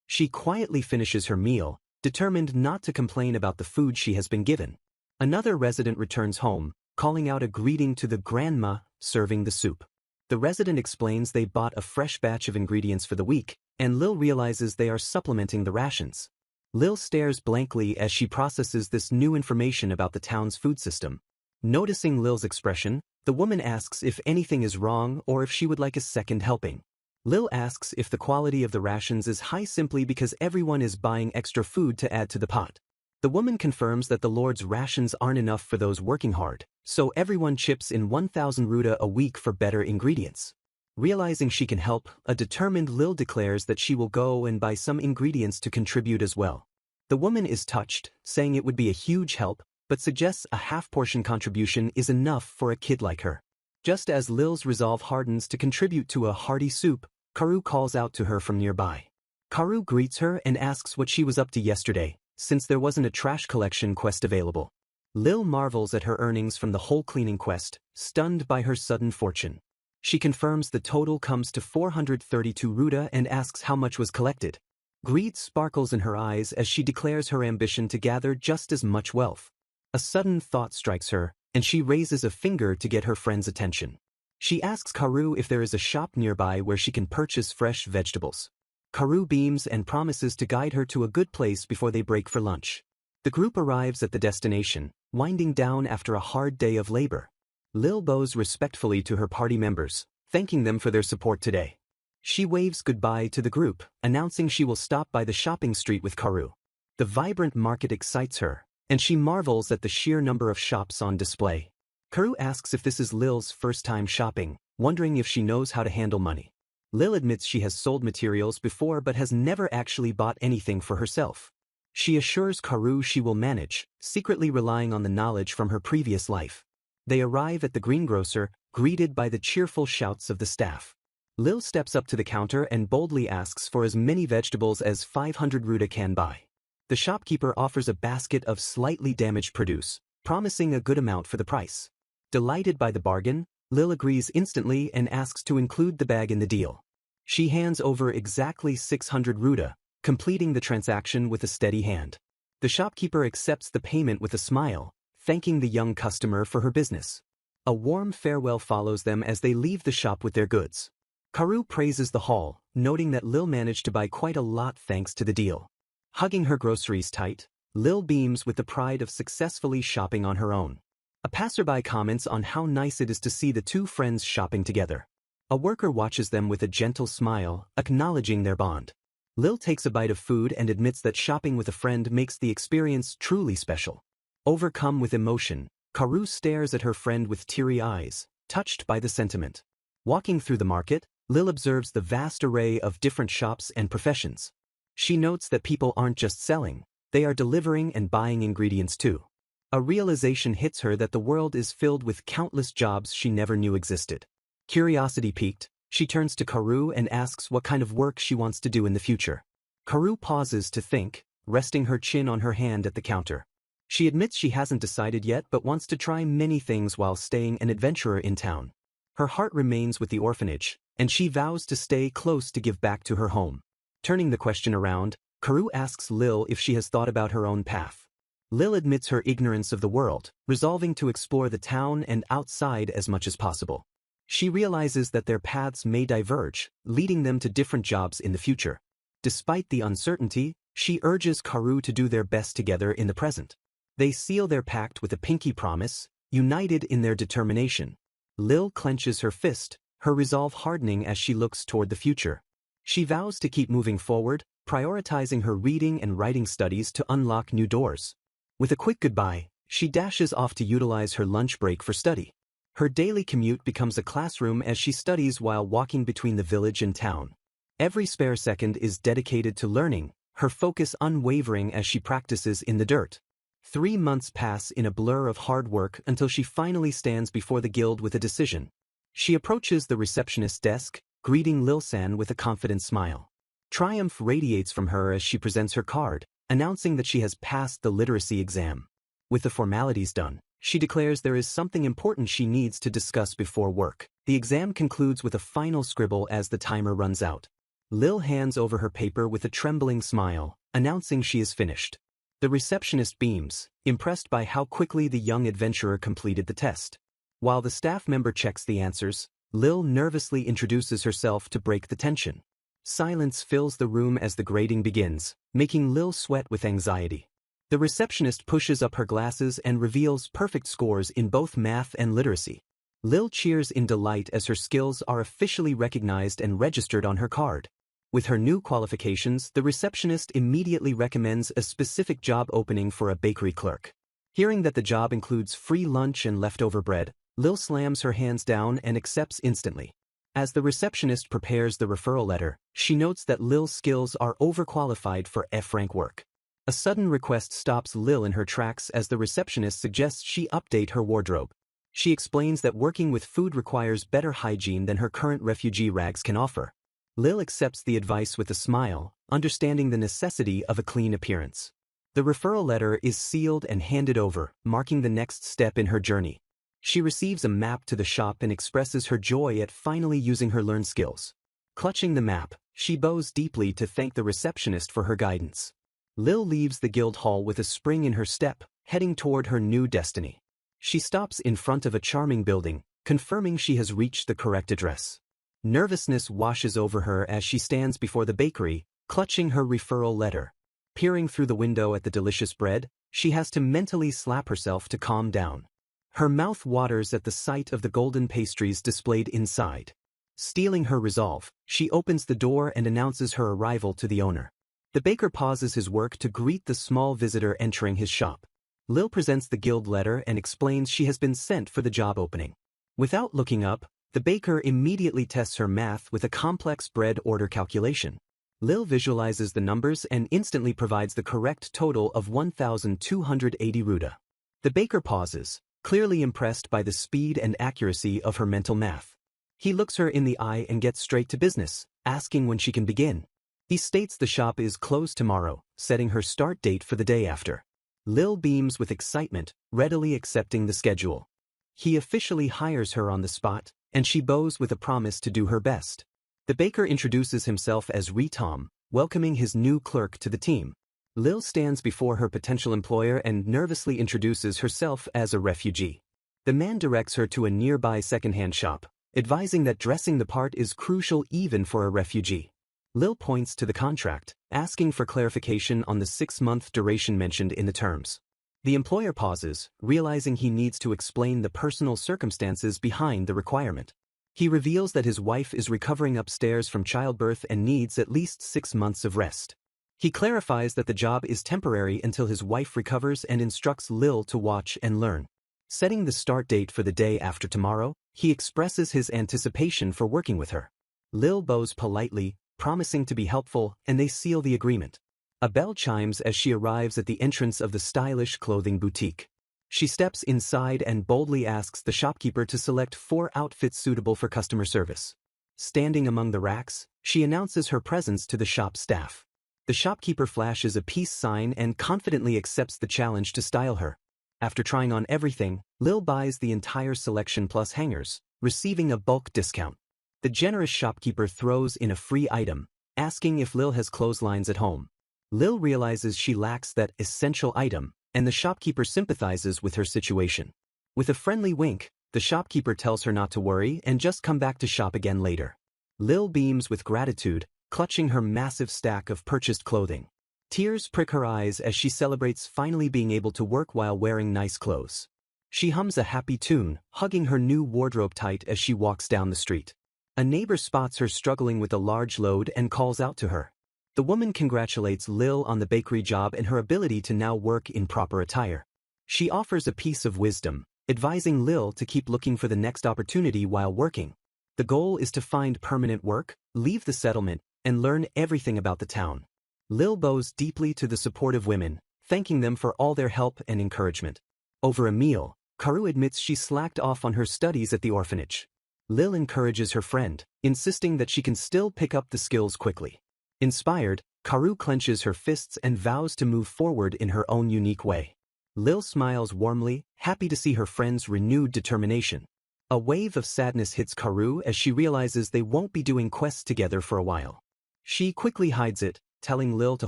She quietly finishes her meal, determined not to complain about the food she has been given. Another resident returns home, calling out a greeting to the grandma serving the soup. The resident explains they bought a fresh batch of ingredients for the week, and Lil realizes they are supplementing the rations. Lil stares blankly as she processes this new information about the town's food system. Noticing Lil's expression, the woman asks if anything is wrong or if she would like a second helping. Lil asks if the quality of the rations is high simply because everyone is buying extra food to add to the pot. The woman confirms that the Lord's rations aren't enough for those working hard, so everyone chips in 1,000 ruta a week for better ingredients. Realizing she can help, a determined Lil declares that she will go and buy some ingredients to contribute as well. The woman is touched, saying it would be a huge help, but suggests a half-portion contribution is enough for a kid like her. Just as Lil's resolve hardens to contribute to a hearty soup, Karu calls out to her from nearby. Karu greets her and asks what she was up to yesterday, since there wasn't a trash collection quest available. Lil marvels at her earnings from the whole cleaning quest, stunned by her sudden fortune. She confirms the total comes to 432 ruta and asks how much was collected. Greed sparkles in her eyes as she declares her ambition to gather just as much wealth. A sudden thought strikes her, and she raises a finger to get her friend's attention. She asks Karu if there is a shop nearby where she can purchase fresh vegetables. Karu beams and promises to guide her to a good place before they break for lunch. The group arrives at the destination, winding down after a hard day of labor. Lil bows respectfully to her party members, thanking them for their support today. She waves goodbye to the group, announcing she will stop by the shopping street with Karu. The vibrant market excites her, and she marvels at the sheer number of shops on display. Karu asks if this is Lil's first time shopping, wondering if she knows how to handle money. Lil admits she has sold materials before but has never actually bought anything for herself. She assures Karu she will manage, secretly relying on the knowledge from her previous life. They arrive at the greengrocer, greeted by the cheerful shouts of the staff. Lil steps up to the counter and boldly asks for as many vegetables as 500 ruta can buy. The shopkeeper offers a basket of slightly damaged produce, promising a good amount for the price. Delighted by the bargain, Lil agrees instantly and asks to include the bag in the deal. She hands over exactly 600 ruta, completing the transaction with a steady hand. The shopkeeper accepts the payment with a smile, thanking the young customer for her business. A warm farewell follows them as they leave the shop with their goods. Karu praises the haul, noting that Lil managed to buy quite a lot thanks to the deal. Hugging her groceries tight, Lil beams with the pride of successfully shopping on her own. A passerby comments on how nice it is to see the two friends shopping together. A worker watches them with a gentle smile, acknowledging their bond. Lil takes a bite of food and admits that shopping with a friend makes the experience truly special. Overcome with emotion, Karu stares at her friend with teary eyes, touched by the sentiment. Walking through the market, Lil observes the vast array of different shops and professions. She notes that people aren't just selling, they are delivering and buying ingredients too. A realization hits her that the world is filled with countless jobs she never knew existed. Curiosity piqued, she turns to Karu and asks what kind of work she wants to do in the future. Karu pauses to think, resting her chin on her hand at the counter. She admits she hasn't decided yet but wants to try many things while staying an adventurer in town. Her heart remains with the orphanage, and she vows to stay close to give back to her home. Turning the question around, Karu asks Lil if she has thought about her own path. Lil admits her ignorance of the world, resolving to explore the town and outside as much as possible. She realizes that their paths may diverge, leading them to different jobs in the future. Despite the uncertainty, she urges Karu to do their best together in the present. They seal their pact with a pinky promise, united in their determination. Lil clenches her fist, her resolve hardening as she looks toward the future. She vows to keep moving forward, prioritizing her reading and writing studies to unlock new doors. With a quick goodbye, she dashes off to utilize her lunch break for study. Her daily commute becomes a classroom as she studies while walking between the village and town. Every spare second is dedicated to learning, her focus unwavering as she practices in the dirt. 3 months pass in a blur of hard work until she finally stands before the guild with a decision. She approaches the receptionist's desk, greeting Lil-san with a confident smile. Triumph radiates from her as she presents her card, announcing that she has passed the literacy exam. With the formalities done, she declares there is something important she needs to discuss before work. The exam concludes with a final scribble as the timer runs out. Lil hands over her paper with a trembling smile, announcing she is finished. The receptionist beams, impressed by how quickly the young adventurer completed the test. While the staff member checks the answers, Lil nervously introduces herself to break the tension. Silence fills the room as the grading begins, making Lil sweat with anxiety. The receptionist pushes up her glasses and reveals perfect scores in both math and literacy. Lil cheers in delight as her skills are officially recognized and registered on her card. With her new qualifications, the receptionist immediately recommends a specific job opening for a bakery clerk. Hearing that the job includes free lunch and leftover bread, Lil slams her hands down and accepts instantly. As the receptionist prepares the referral letter, she notes that Lil's skills are overqualified for F-rank work. A sudden request stops Lil in her tracks as the receptionist suggests she update her wardrobe. She explains that working with food requires better hygiene than her current refugee rags can offer. Lil accepts the advice with a smile, understanding the necessity of a clean appearance. The referral letter is sealed and handed over, marking the next step in her journey. She receives a map to the shop and expresses her joy at finally using her learned skills. Clutching the map, she bows deeply to thank the receptionist for her guidance. Lil leaves the guild hall with a spring in her step, heading toward her new destiny. She stops in front of a charming building, confirming she has reached the correct address. Nervousness washes over her as she stands before the bakery, clutching her referral letter. Peering through the window at the delicious bread, she has to mentally slap herself to calm down. Her mouth waters at the sight of the golden pastries displayed inside. Steeling her resolve, she opens the door and announces her arrival to the owner. The baker pauses his work to greet the small visitor entering his shop. Lil presents the guild letter and explains she has been sent for the job opening. Without looking up, the baker immediately tests her math with a complex bread order calculation. Lil visualizes the numbers and instantly provides the correct total of 1,280 ruda. The baker pauses, clearly impressed by the speed and accuracy of her mental math. He looks her in the eye and gets straight to business, asking when she can begin. He states the shop is closed tomorrow, setting her start date for the day after. Lil beams with excitement, readily accepting the schedule. He officially hires her on the spot, and she bows with a promise to do her best. The baker introduces himself as Retom, welcoming his new clerk to the team. Lil stands before her potential employer and nervously introduces herself as a refugee. The man directs her to a nearby secondhand shop, advising that dressing the part is crucial even for a refugee. Lil points to the contract, asking for clarification on the 6-month duration mentioned in the terms. The employer pauses, realizing he needs to explain the personal circumstances behind the requirement. He reveals that his wife is recovering upstairs from childbirth and needs at least 6 months of rest. He clarifies that the job is temporary until his wife recovers and instructs Lil to watch and learn. Setting the start date for the day after tomorrow, he expresses his anticipation for working with her. Lil bows politely, promising to be helpful, and they seal the agreement. A bell chimes as she arrives at the entrance of the stylish clothing boutique. She steps inside and boldly asks the shopkeeper to select 4 outfits suitable for customer service. Standing among the racks, she announces her presence to the shop staff. The shopkeeper flashes a peace sign and confidently accepts the challenge to style her. After trying on everything, Lil buys the entire selection plus hangers, receiving a bulk discount. The generous shopkeeper throws in a free item, asking if Lil has clotheslines at home. Lil realizes she lacks that essential item, and the shopkeeper sympathizes with her situation. With a friendly wink, the shopkeeper tells her not to worry and just come back to shop again later. Lil beams with gratitude, clutching her massive stack of purchased clothing. Tears prick her eyes as she celebrates finally being able to work while wearing nice clothes. She hums a happy tune, hugging her new wardrobe tight as she walks down the street. A neighbor spots her struggling with a large load and calls out to her. The woman congratulates Lil on the bakery job and her ability to now work in proper attire. She offers a piece of wisdom, advising Lil to keep looking for the next opportunity while working. The goal is to find permanent work, leave the settlement, and learn everything about the town. Lil bows deeply to the supportive women, thanking them for all their help and encouragement. Over a meal, Karu admits she slacked off on her studies at the orphanage. Lil encourages her friend, insisting that she can still pick up the skills quickly. Inspired, Karu clenches her fists and vows to move forward in her own unique way. Lil smiles warmly, happy to see her friend's renewed determination. A wave of sadness hits Karu as she realizes they won't be doing quests together for a while. She quickly hides it, telling Lil to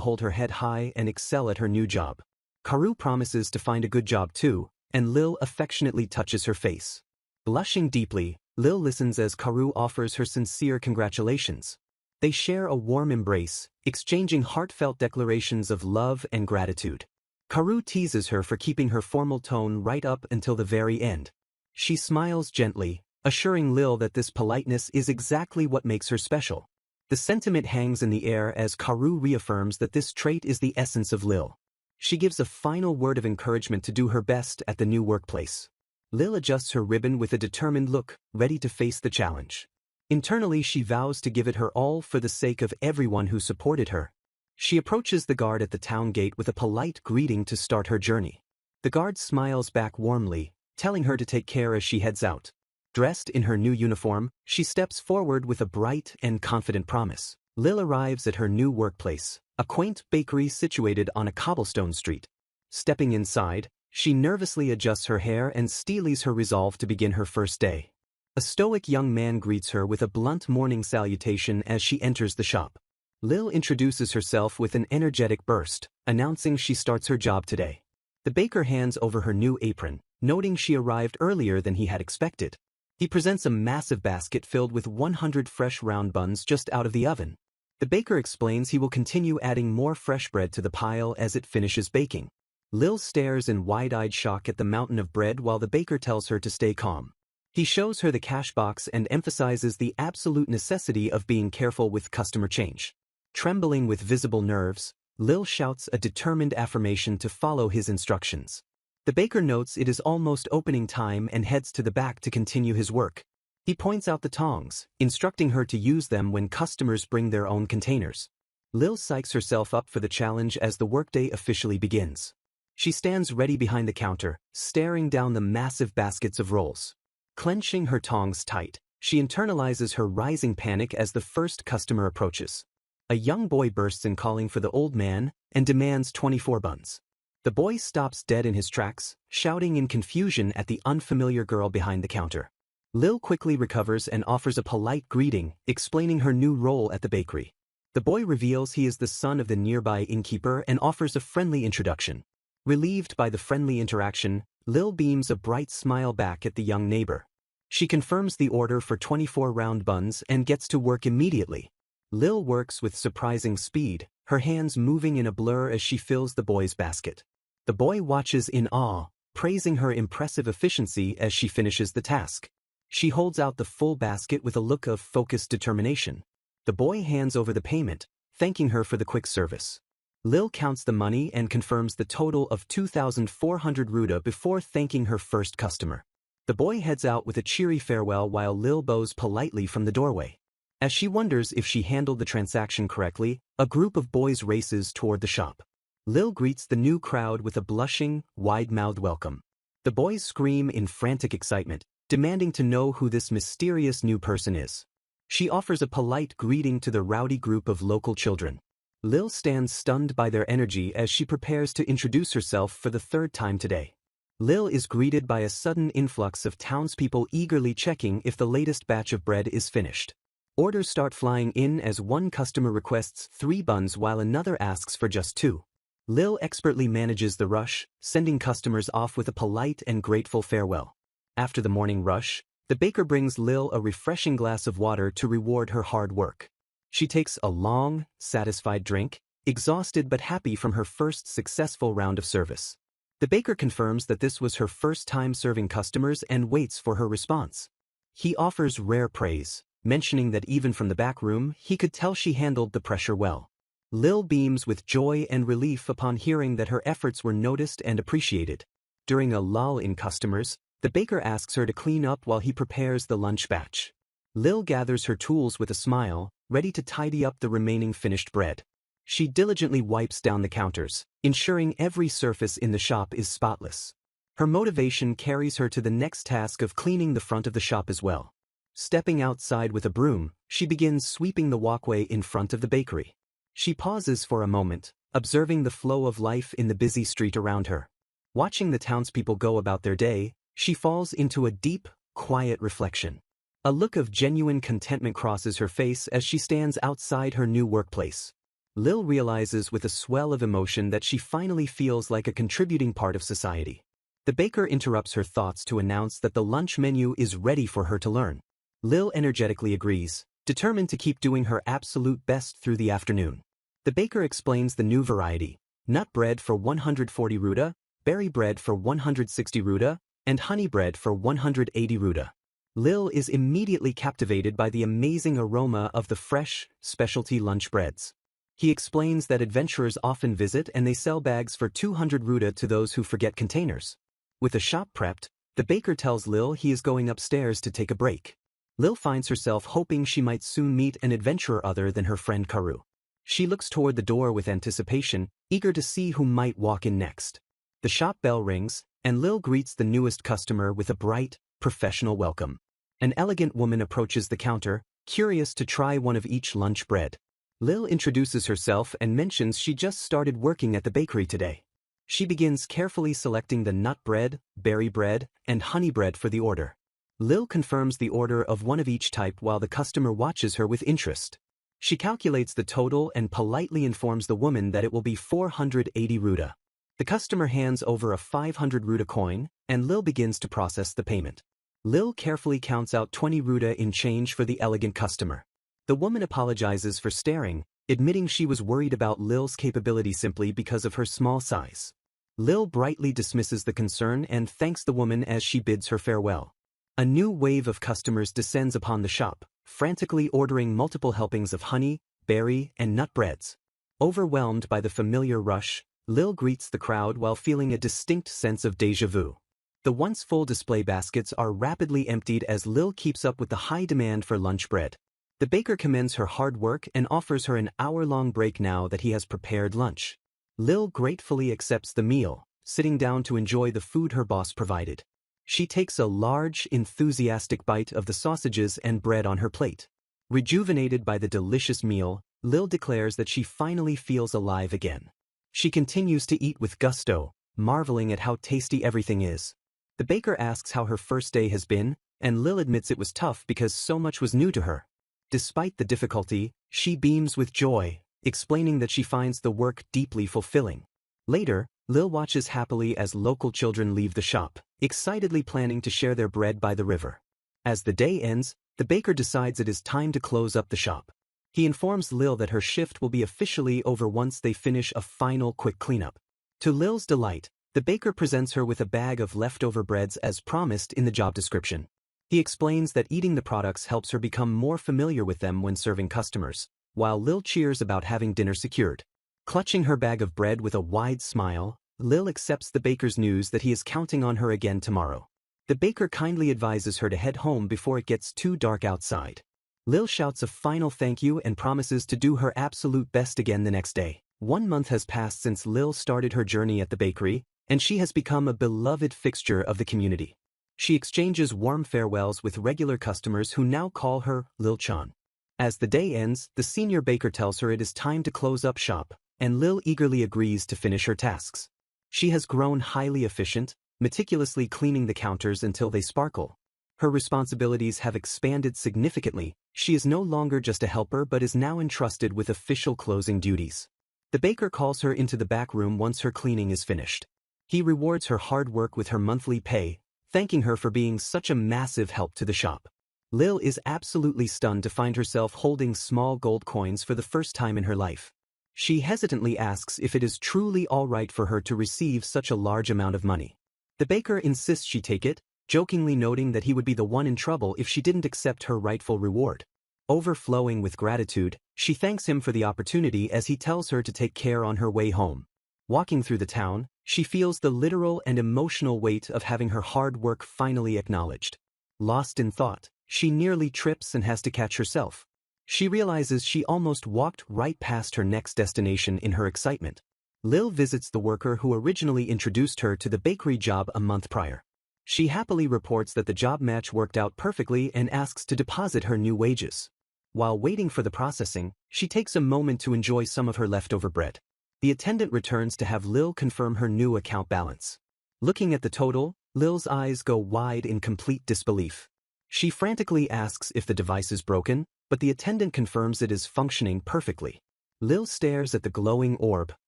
hold her head high and excel at her new job. Karu promises to find a good job too, and Lil affectionately touches her face. Blushing deeply, Lil listens as Karu offers her sincere congratulations. They share a warm embrace, exchanging heartfelt declarations of love and gratitude. Karu teases her for keeping her formal tone right up until the very end. She smiles gently, assuring Lil that this politeness is exactly what makes her special. The sentiment hangs in the air as Karu reaffirms that this trait is the essence of Lil. She gives a final word of encouragement to do her best at the new workplace. Lil adjusts her ribbon with a determined look, ready to face the challenge. Internally, she vows to give it her all for the sake of everyone who supported her. She approaches the guard at the town gate with a polite greeting to start her journey. The guard smiles back warmly, telling her to take care as she heads out. Dressed in her new uniform, she steps forward with a bright and confident promise. Lil arrives at her new workplace, a quaint bakery situated on a cobblestone street. Stepping inside, she nervously adjusts her hair and steelies her resolve to begin her first day. A stoic young man greets her with a blunt morning salutation as she enters the shop. Lil introduces herself with an energetic burst, announcing she starts her job today. The baker hands over her new apron, noting she arrived earlier than he had expected. He presents a massive basket filled with 100 fresh round buns just out of the oven. The baker explains he will continue adding more fresh bread to the pile as it finishes baking. Lil stares in wide-eyed shock at the mountain of bread while the baker tells her to stay calm. He shows her the cash box and emphasizes the absolute necessity of being careful with customer change. Trembling with visible nerves, Lil shouts a determined affirmation to follow his instructions. The baker notes it is almost opening time and heads to the back to continue his work. He points out the tongs, instructing her to use them when customers bring their own containers. Lil psychs herself up for the challenge as the workday officially begins. She stands ready behind the counter, staring down the massive baskets of rolls. Clenching her tongs tight, she internalizes her rising panic as the first customer approaches. A young boy bursts in calling for the old man and demands 24 buns. The boy stops dead in his tracks, shouting in confusion at the unfamiliar girl behind the counter. Lil quickly recovers and offers a polite greeting, explaining her new role at the bakery. The boy reveals he is the son of the nearby innkeeper and offers a friendly introduction. Relieved by the friendly interaction, Lil beams a bright smile back at the young neighbor. She confirms the order for 24 round buns and gets to work immediately. Lil works with surprising speed, her hands moving in a blur as she fills the boy's basket. The boy watches in awe, praising her impressive efficiency as she finishes the task. She holds out the full basket with a look of focused determination. The boy hands over the payment, thanking her for the quick service. Lil counts the money and confirms the total of 2,400 ruda before thanking her first customer. The boy heads out with a cheery farewell while Lil bows politely from the doorway. As she wonders if she handled the transaction correctly, a group of boys races toward the shop. Lil greets the new crowd with a blushing, wide-mouthed welcome. The boys scream in frantic excitement, demanding to know who this mysterious new person is. She offers a polite greeting to the rowdy group of local children. Lil stands stunned by their energy as she prepares to introduce herself for the third time today. Lil is greeted by a sudden influx of townspeople eagerly checking if the latest batch of bread is finished. Orders start flying in as one customer requests 3 buns while another asks for just 2. Lil expertly manages the rush, sending customers off with a polite and grateful farewell. After the morning rush, the baker brings Lil a refreshing glass of water to reward her hard work. She takes a long, satisfied drink, exhausted but happy from her first successful round of service. The baker confirms that this was her first time serving customers and waits for her response. He offers rare praise, mentioning that even from the back room he could tell she handled the pressure well. Lil beams with joy and relief upon hearing that her efforts were noticed and appreciated. During a lull in customers, the baker asks her to clean up while he prepares the lunch batch. Lil gathers her tools with a smile, ready to tidy up the remaining finished bread. She diligently wipes down the counters, ensuring every surface in the shop is spotless. Her motivation carries her to the next task of cleaning the front of the shop as well. Stepping outside with a broom, she begins sweeping the walkway in front of the bakery. She pauses for a moment, observing the flow of life in the busy street around her. Watching the townspeople go about their day, she falls into a deep, quiet reflection. A look of genuine contentment crosses her face as she stands outside her new workplace. Lil realizes with a swell of emotion that she finally feels like a contributing part of society. The baker interrupts her thoughts to announce that the lunch menu is ready for her to learn. Lil energetically agrees, determined to keep doing her absolute best through the afternoon. The baker explains the new variety: nut bread for 140 ruda, berry bread for 160 ruda, and honey bread for 180 ruda. Lil is immediately captivated by the amazing aroma of the fresh, specialty lunch breads. He explains that adventurers often visit and they sell bags for 200 ruda to those who forget containers. With the shop prepped, the baker tells Lil he is going upstairs to take a break. Lil finds herself hoping she might soon meet an adventurer other than her friend Karu. She looks toward the door with anticipation, eager to see who might walk in next. The shop bell rings, and Lil greets the newest customer with a bright, professional welcome. An elegant woman approaches the counter, curious to try one of each lunch bread. Lil introduces herself and mentions she just started working at the bakery today. She begins carefully selecting the nut bread, berry bread, and honey bread for the order. Lil confirms the order of one of each type while the customer watches her with interest. She calculates the total and politely informs the woman that it will be 480 ruda. The customer hands over a 500 ruda coin, and Lil begins to process the payment. Lil carefully counts out 20 ruda in change for the elegant customer. The woman apologizes for staring, admitting she was worried about Lil's capability simply because of her small size. Lil brightly dismisses the concern and thanks the woman as she bids her farewell. A new wave of customers descends upon the shop, frantically ordering multiple helpings of honey, berry, and nut breads. Overwhelmed by the familiar rush, Lil greets the crowd while feeling a distinct sense of déjà vu. The once full display baskets are rapidly emptied as Lil keeps up with the high demand for lunch bread. The baker commends her hard work and offers her an hour-long break now that he has prepared lunch. Lil gratefully accepts the meal, sitting down to enjoy the food her boss provided. She takes a large, enthusiastic bite of the sausages and bread on her plate. Rejuvenated by the delicious meal, Lil declares that she finally feels alive again. She continues to eat with gusto, marveling at how tasty everything is. The baker asks how her first day has been, and Lil admits it was tough because so much was new to her. Despite the difficulty, she beams with joy, explaining that she finds the work deeply fulfilling. Later, Lil watches happily as local children leave the shop, excitedly planning to share their bread by the river. As the day ends, the baker decides it is time to close up the shop. He informs Lil that her shift will be officially over once they finish a final quick cleanup. To Lil's delight, the baker presents her with a bag of leftover breads as promised in the job description. He explains that eating the products helps her become more familiar with them when serving customers, while Lil cheers about having dinner secured. Clutching her bag of bread with a wide smile, Lil accepts the baker's news that he is counting on her again tomorrow. The baker kindly advises her to head home before it gets too dark outside. Lil shouts a final thank you and promises to do her absolute best again the next day. 1 month has passed since Lil started her journey at the bakery, and she has become a beloved fixture of the community. She exchanges warm farewells with regular customers who now call her Lil-chan. As the day ends, the senior baker tells her it is time to close up shop, and Lil eagerly agrees to finish her tasks. She has grown highly efficient, meticulously cleaning the counters until they sparkle. Her responsibilities have expanded significantly. She is no longer just a helper but is now entrusted with official closing duties. The baker calls her into the back room once her cleaning is finished. He rewards her hard work with her monthly pay, thanking her for being such a massive help to the shop. Lil is absolutely stunned to find herself holding small gold coins for the first time in her life. She hesitantly asks if it is truly all right for her to receive such a large amount of money. The baker insists she take it, jokingly noting that he would be the one in trouble if she didn't accept her rightful reward. Overflowing with gratitude, she thanks him for the opportunity as he tells her to take care on her way home. Walking through the town, she feels the literal and emotional weight of having her hard work finally acknowledged. Lost in thought, she nearly trips and has to catch herself. She realizes she almost walked right past her next destination in her excitement. Lil visits the worker who originally introduced her to the bakery job a month prior. She happily reports that the job match worked out perfectly and asks to deposit her new wages. While waiting for the processing, she takes a moment to enjoy some of her leftover bread. The attendant returns to have Lil confirm her new account balance. Looking at the total, Lil's eyes go wide in complete disbelief. She frantically asks if the device is broken, but the attendant confirms it is functioning perfectly. Lil stares at the glowing orb,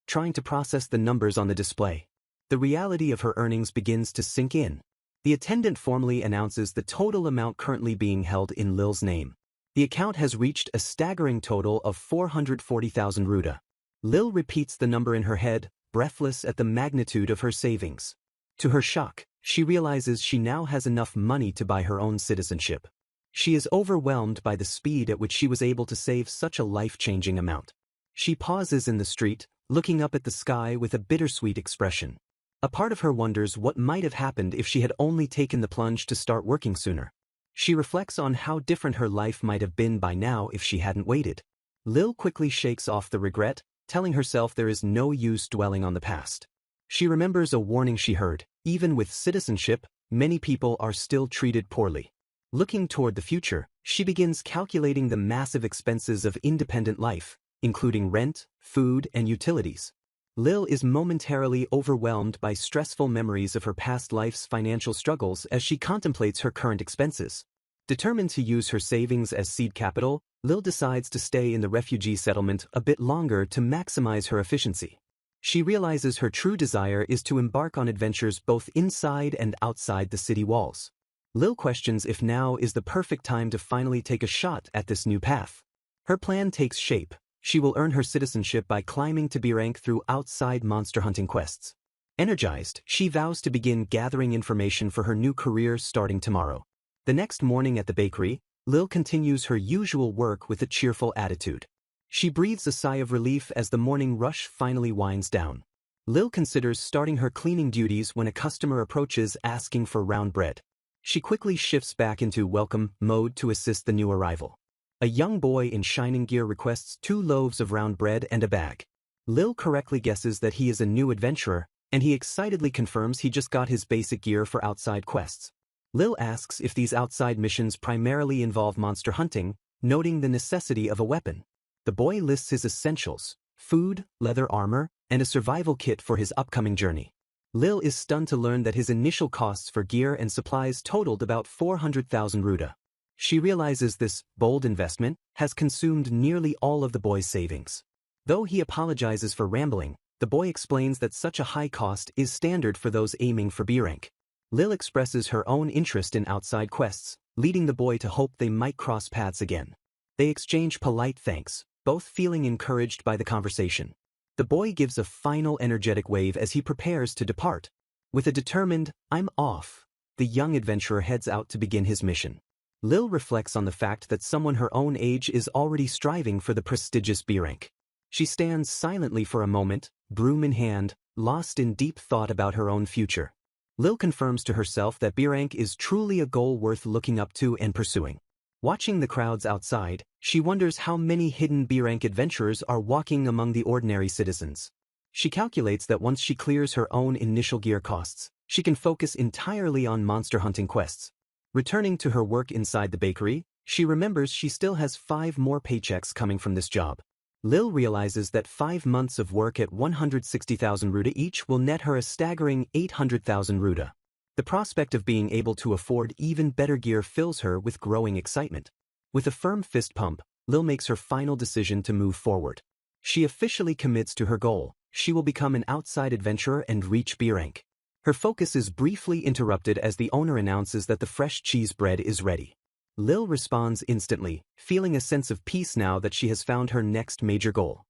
trying to process the numbers on the display. The reality of her earnings begins to sink in. The attendant formally announces the total amount currently being held in Lil's name. The account has reached a staggering total of 440,000 ruda. Lil repeats the number in her head, breathless at the magnitude of her savings. To her shock, she realizes she now has enough money to buy her own citizenship. She is overwhelmed by the speed at which she was able to save such a life-changing amount. She pauses in the street, looking up at the sky with a bittersweet expression. A part of her wonders what might have happened if she had only taken the plunge to start working sooner. She reflects on how different her life might have been by now if she hadn't waited. Lil quickly shakes off the regret, telling herself there is no use dwelling on the past. She remembers a warning she heard: even with citizenship, many people are still treated poorly. Looking toward the future, she begins calculating the massive expenses of independent life, including rent, food, and utilities. Lil is momentarily overwhelmed by stressful memories of her past life's financial struggles as she contemplates her current expenses. Determined to use her savings as seed capital, Lil decides to stay in the refugee settlement a bit longer to maximize her efficiency. She realizes her true desire is to embark on adventures both inside and outside the city walls. Lil questions if now is the perfect time to finally take a shot at this new path. Her plan takes shape. She will earn her citizenship by climbing to B rank through outside monster hunting quests. Energized, she vows to begin gathering information for her new career starting tomorrow. The next morning at the bakery, Lil continues her usual work with a cheerful attitude. She breathes a sigh of relief as the morning rush finally winds down. Lil considers starting her cleaning duties when a customer approaches asking for round bread. She quickly shifts back into welcome mode to assist the new arrival. A young boy in shining gear requests 2 loaves of round bread and a bag. Lil correctly guesses that he is a new adventurer, and he excitedly confirms he just got his basic gear for outside quests. Lil asks if these outside missions primarily involve monster hunting, noting the necessity of a weapon. The boy lists his essentials: food, leather armor, and a survival kit for his upcoming journey. Lil is stunned to learn that his initial costs for gear and supplies totaled about 400,000 ruda. She realizes this bold investment has consumed nearly all of the boy's savings. Though he apologizes for rambling, the boy explains that such a high cost is standard for those aiming for B rank. Lil expresses her own interest in outside quests, leading the boy to hope they might cross paths again. They exchange polite thanks, both feeling encouraged by the conversation. The boy gives a final energetic wave as he prepares to depart. With a determined, "I'm off," the young adventurer heads out to begin his mission. Lil reflects on the fact that someone her own age is already striving for the prestigious B rank. She stands silently for a moment, broom in hand, lost in deep thought about her own future. Lil confirms to herself that B rank is truly a goal worth looking up to and pursuing. Watching the crowds outside, she wonders how many hidden B rank adventurers are walking among the ordinary citizens. She calculates that once she clears her own initial gear costs, she can focus entirely on monster hunting quests. Returning to her work inside the bakery, she remembers she still has 5 more paychecks coming from this job. Lil realizes that 5 months of work at 160,000 ruda each will net her a staggering 800,000 ruda. The prospect of being able to afford even better gear fills her with growing excitement. With a firm fist pump, Lil makes her final decision to move forward. She officially commits to her goal. She will become an outside adventurer and reach B rank. Her focus is briefly interrupted as the owner announces that the fresh cheese bread is ready. Lil responds instantly, feeling a sense of peace now that she has found her next major goal.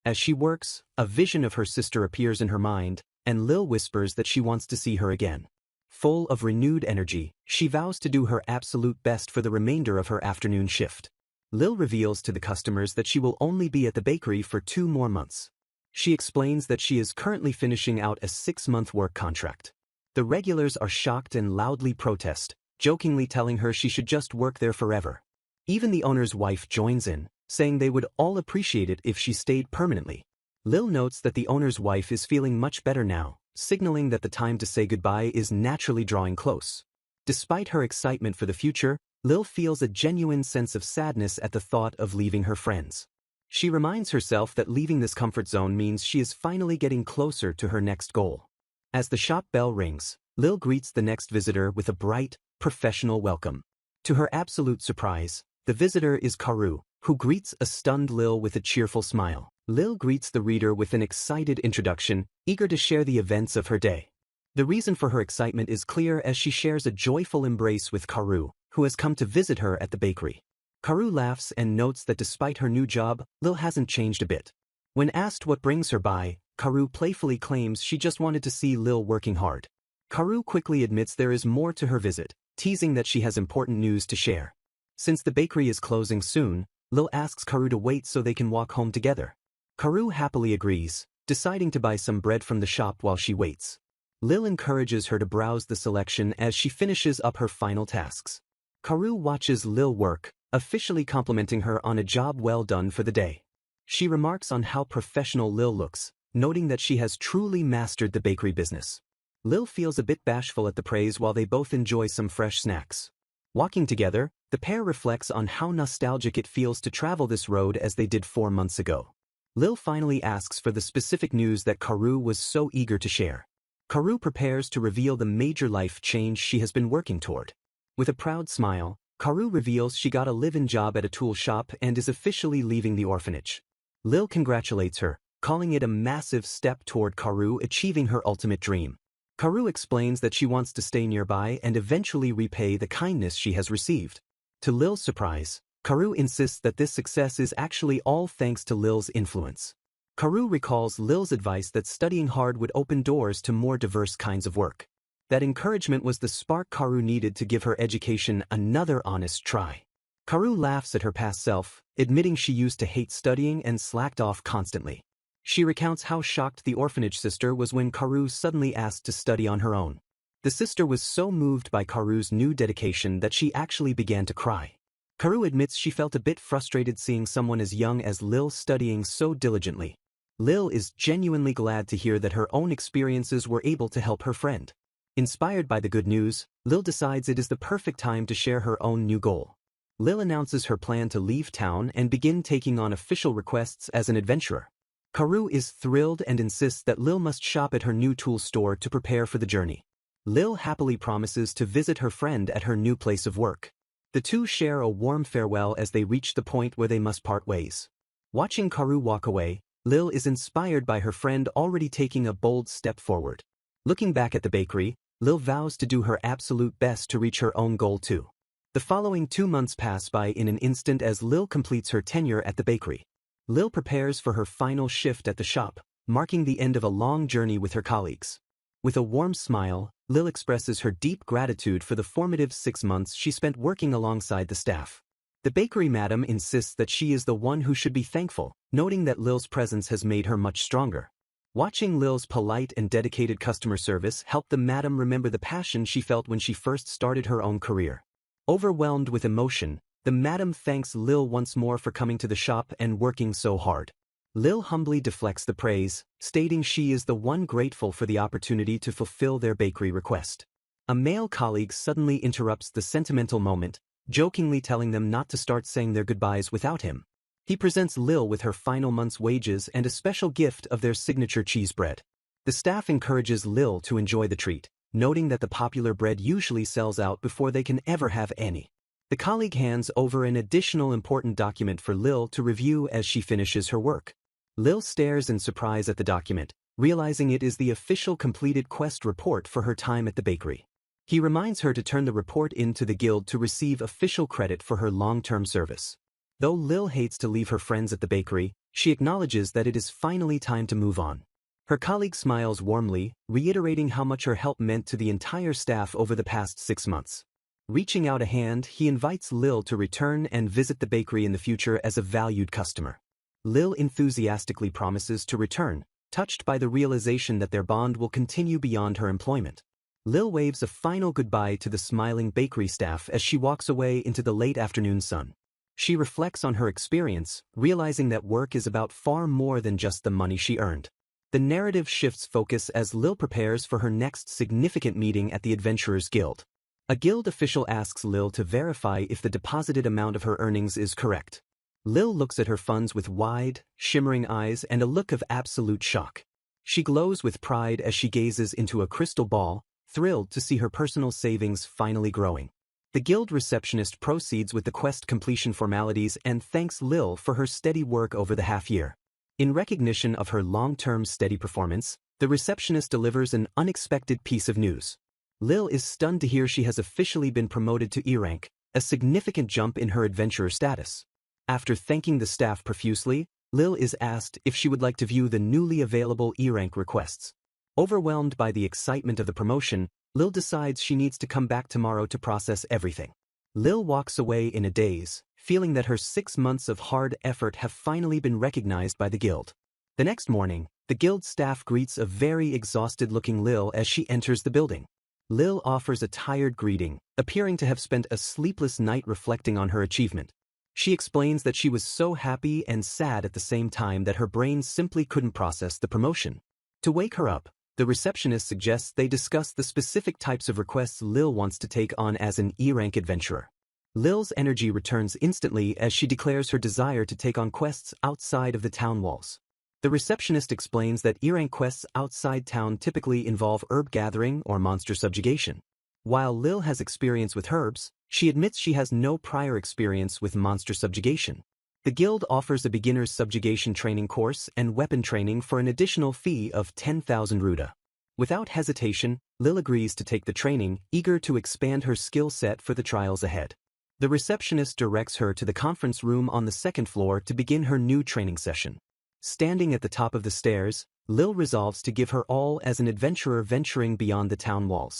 As she works, a vision of her sister appears in her mind, and Lil whispers that she wants to see her again. Full of renewed energy, she vows to do her absolute best for the remainder of her afternoon shift. Lil reveals to the customers that she will only be at the bakery for 2 more months. She explains that she is currently finishing out a 6-month work contract. The regulars are shocked and loudly protest, jokingly telling her she should just work there forever. Even the owner's wife joins in, saying they would all appreciate it if she stayed permanently. Lil notes that the owner's wife is feeling much better now, signaling that the time to say goodbye is naturally drawing close. Despite her excitement for the future, Lil feels a genuine sense of sadness at the thought of leaving her friends. She reminds herself that leaving this comfort zone means she is finally getting closer to her next goal. As the shop bell rings, Lil greets the next visitor with a bright, professional welcome. To her absolute surprise, the visitor is Karu, who greets a stunned Lil with a cheerful smile. Lil greets the reader with an excited introduction, eager to share the events of her day. The reason for her excitement is clear as she shares a joyful embrace with Karu, who has come to visit her at the bakery. Karu laughs and notes that despite her new job, Lil hasn't changed a bit. When asked what brings her by, Karu playfully claims she just wanted to see Lil working hard. Karu quickly admits there is more to her visit, teasing that she has important news to share. Since the bakery is closing soon, Lil asks Karu to wait so they can walk home together. Karu happily agrees, deciding to buy some bread from the shop while she waits. Lil encourages her to browse the selection as she finishes up her final tasks. Karu watches Lil work, officially complimenting her on a job well done for the day. She remarks on how professional Lil looks, noting that she has truly mastered the bakery business. Lil feels a bit bashful at the praise while they both enjoy some fresh snacks. Walking together, the pair reflects on how nostalgic it feels to travel this road as they did 4 months ago. Lil finally asks for the specific news that Karu was so eager to share. Karu prepares to reveal the major life change she has been working toward. With a proud smile, Karu reveals she got a live-in job at a tool shop and is officially leaving the orphanage. Lil congratulates her, calling it a massive step toward Karu achieving her ultimate dream. Karu explains that she wants to stay nearby and eventually repay the kindness she has received. To Lil's surprise, Karu insists that this success is actually all thanks to Lil's influence. Karu recalls Lil's advice that studying hard would open doors to more diverse kinds of work. That encouragement was the spark Karu needed to give her education another honest try. Karu laughs at her past self, admitting she used to hate studying and slacked off constantly. She recounts how shocked the orphanage sister was when Karu suddenly asked to study on her own. The sister was so moved by Karu's new dedication that she actually began to cry. Karu admits she felt a bit frustrated seeing someone as young as Lil studying so diligently. Lil is genuinely glad to hear that her own experiences were able to help her friend. Inspired by the good news, Lil decides it is the perfect time to share her own new goal. Lil announces her plan to leave town and begin taking on official requests as an adventurer. Karu is thrilled and insists that Lil must shop at her new tool store to prepare for the journey. Lil happily promises to visit her friend at her new place of work. The two share a warm farewell as they reach the point where they must part ways. Watching Karu walk away, Lil is inspired by her friend already taking a bold step forward. Looking back at the bakery, Lil vows to do her absolute best to reach her own goal too. The following 2 months pass by in an instant as Lil completes her tenure at the bakery. Lil prepares for her final shift at the shop, marking the end of a long journey with her colleagues. With a warm smile, Lil expresses her deep gratitude for the formative 6 months she spent working alongside the staff. The bakery madam insists that she is the one who should be thankful, noting that Lil's presence has made her much stronger. Watching Lil's polite and dedicated customer service helped the madam remember the passion she felt when she first started her own career. Overwhelmed with emotion, the madam thanks Lil once more for coming to the shop and working so hard. Lil humbly deflects the praise, stating she is the one grateful for the opportunity to fulfill their bakery request. A male colleague suddenly interrupts the sentimental moment, jokingly telling them not to start saying their goodbyes without him. He presents Lil with her final month's wages and a special gift of their signature cheese bread. The staff encourages Lil to enjoy the treat, noting that the popular bread usually sells out before they can ever have any. The colleague hands over an additional important document for Lil to review as she finishes her work. Lil stares in surprise at the document, realizing it is the official completed quest report for her time at the bakery. He reminds her to turn the report in to the guild to receive official credit for her long-term service. Though Lil hates to leave her friends at the bakery, She acknowledges that it is finally time to move on. Her colleague smiles warmly, reiterating how much her help meant to the entire staff over the past 6 months. Reaching out a hand, he invites Lil to return and visit the bakery in the future as a valued customer. Lil enthusiastically promises to return, touched by the realization that their bond will continue beyond her employment. Lil waves a final goodbye to the smiling bakery staff as she walks away into the late afternoon sun. She reflects on her experience, realizing that work is about far more than just the money she earned. The narrative shifts focus as Lil prepares for her next significant meeting at the Adventurers Guild. A guild official asks Lil to verify if the deposited amount of her earnings is correct. Lil looks at her funds with wide, shimmering eyes and a look of absolute shock. She glows with pride as she gazes into a crystal ball, thrilled to see her personal savings finally growing. The guild receptionist proceeds with the quest completion formalities and thanks Lil for her steady work over the half-year. In recognition of her long-term steady performance, the receptionist delivers an unexpected piece of news. Lil is stunned to hear she has officially been promoted to E rank, a significant jump in her adventurer status. After thanking the staff profusely, Lil is asked if she would like to view the newly available E rank requests. Overwhelmed by the excitement of the promotion, Lil decides she needs to come back tomorrow to process everything. Lil walks away in a daze, feeling that her 6 months of hard effort have finally been recognized by the guild. The next morning, the guild staff greets a very exhausted-looking Lil as she enters the building. Lil offers a tired greeting, appearing to have spent a sleepless night reflecting on her achievement. She explains that she was so happy and sad at the same time that her brain simply couldn't process the promotion. To wake her up, the receptionist suggests they discuss the specific types of requests Lil wants to take on as an E-rank adventurer. Lil's energy returns instantly as she declares her desire to take on quests outside of the town walls. The receptionist explains that E-rank quests outside town typically involve herb gathering or monster subjugation. While Lil has experience with herbs, she admits she has no prior experience with monster subjugation. The guild offers a beginner's subjugation training course and weapon training for an additional fee of 10,000 ruda. Without hesitation, Lil agrees to take the training, eager to expand her skill set for the trials ahead. The receptionist directs her to the conference room on the 2nd floor to begin her new training session. Standing at the top of the stairs, Lil resolves to give her all as an adventurer venturing beyond the town walls.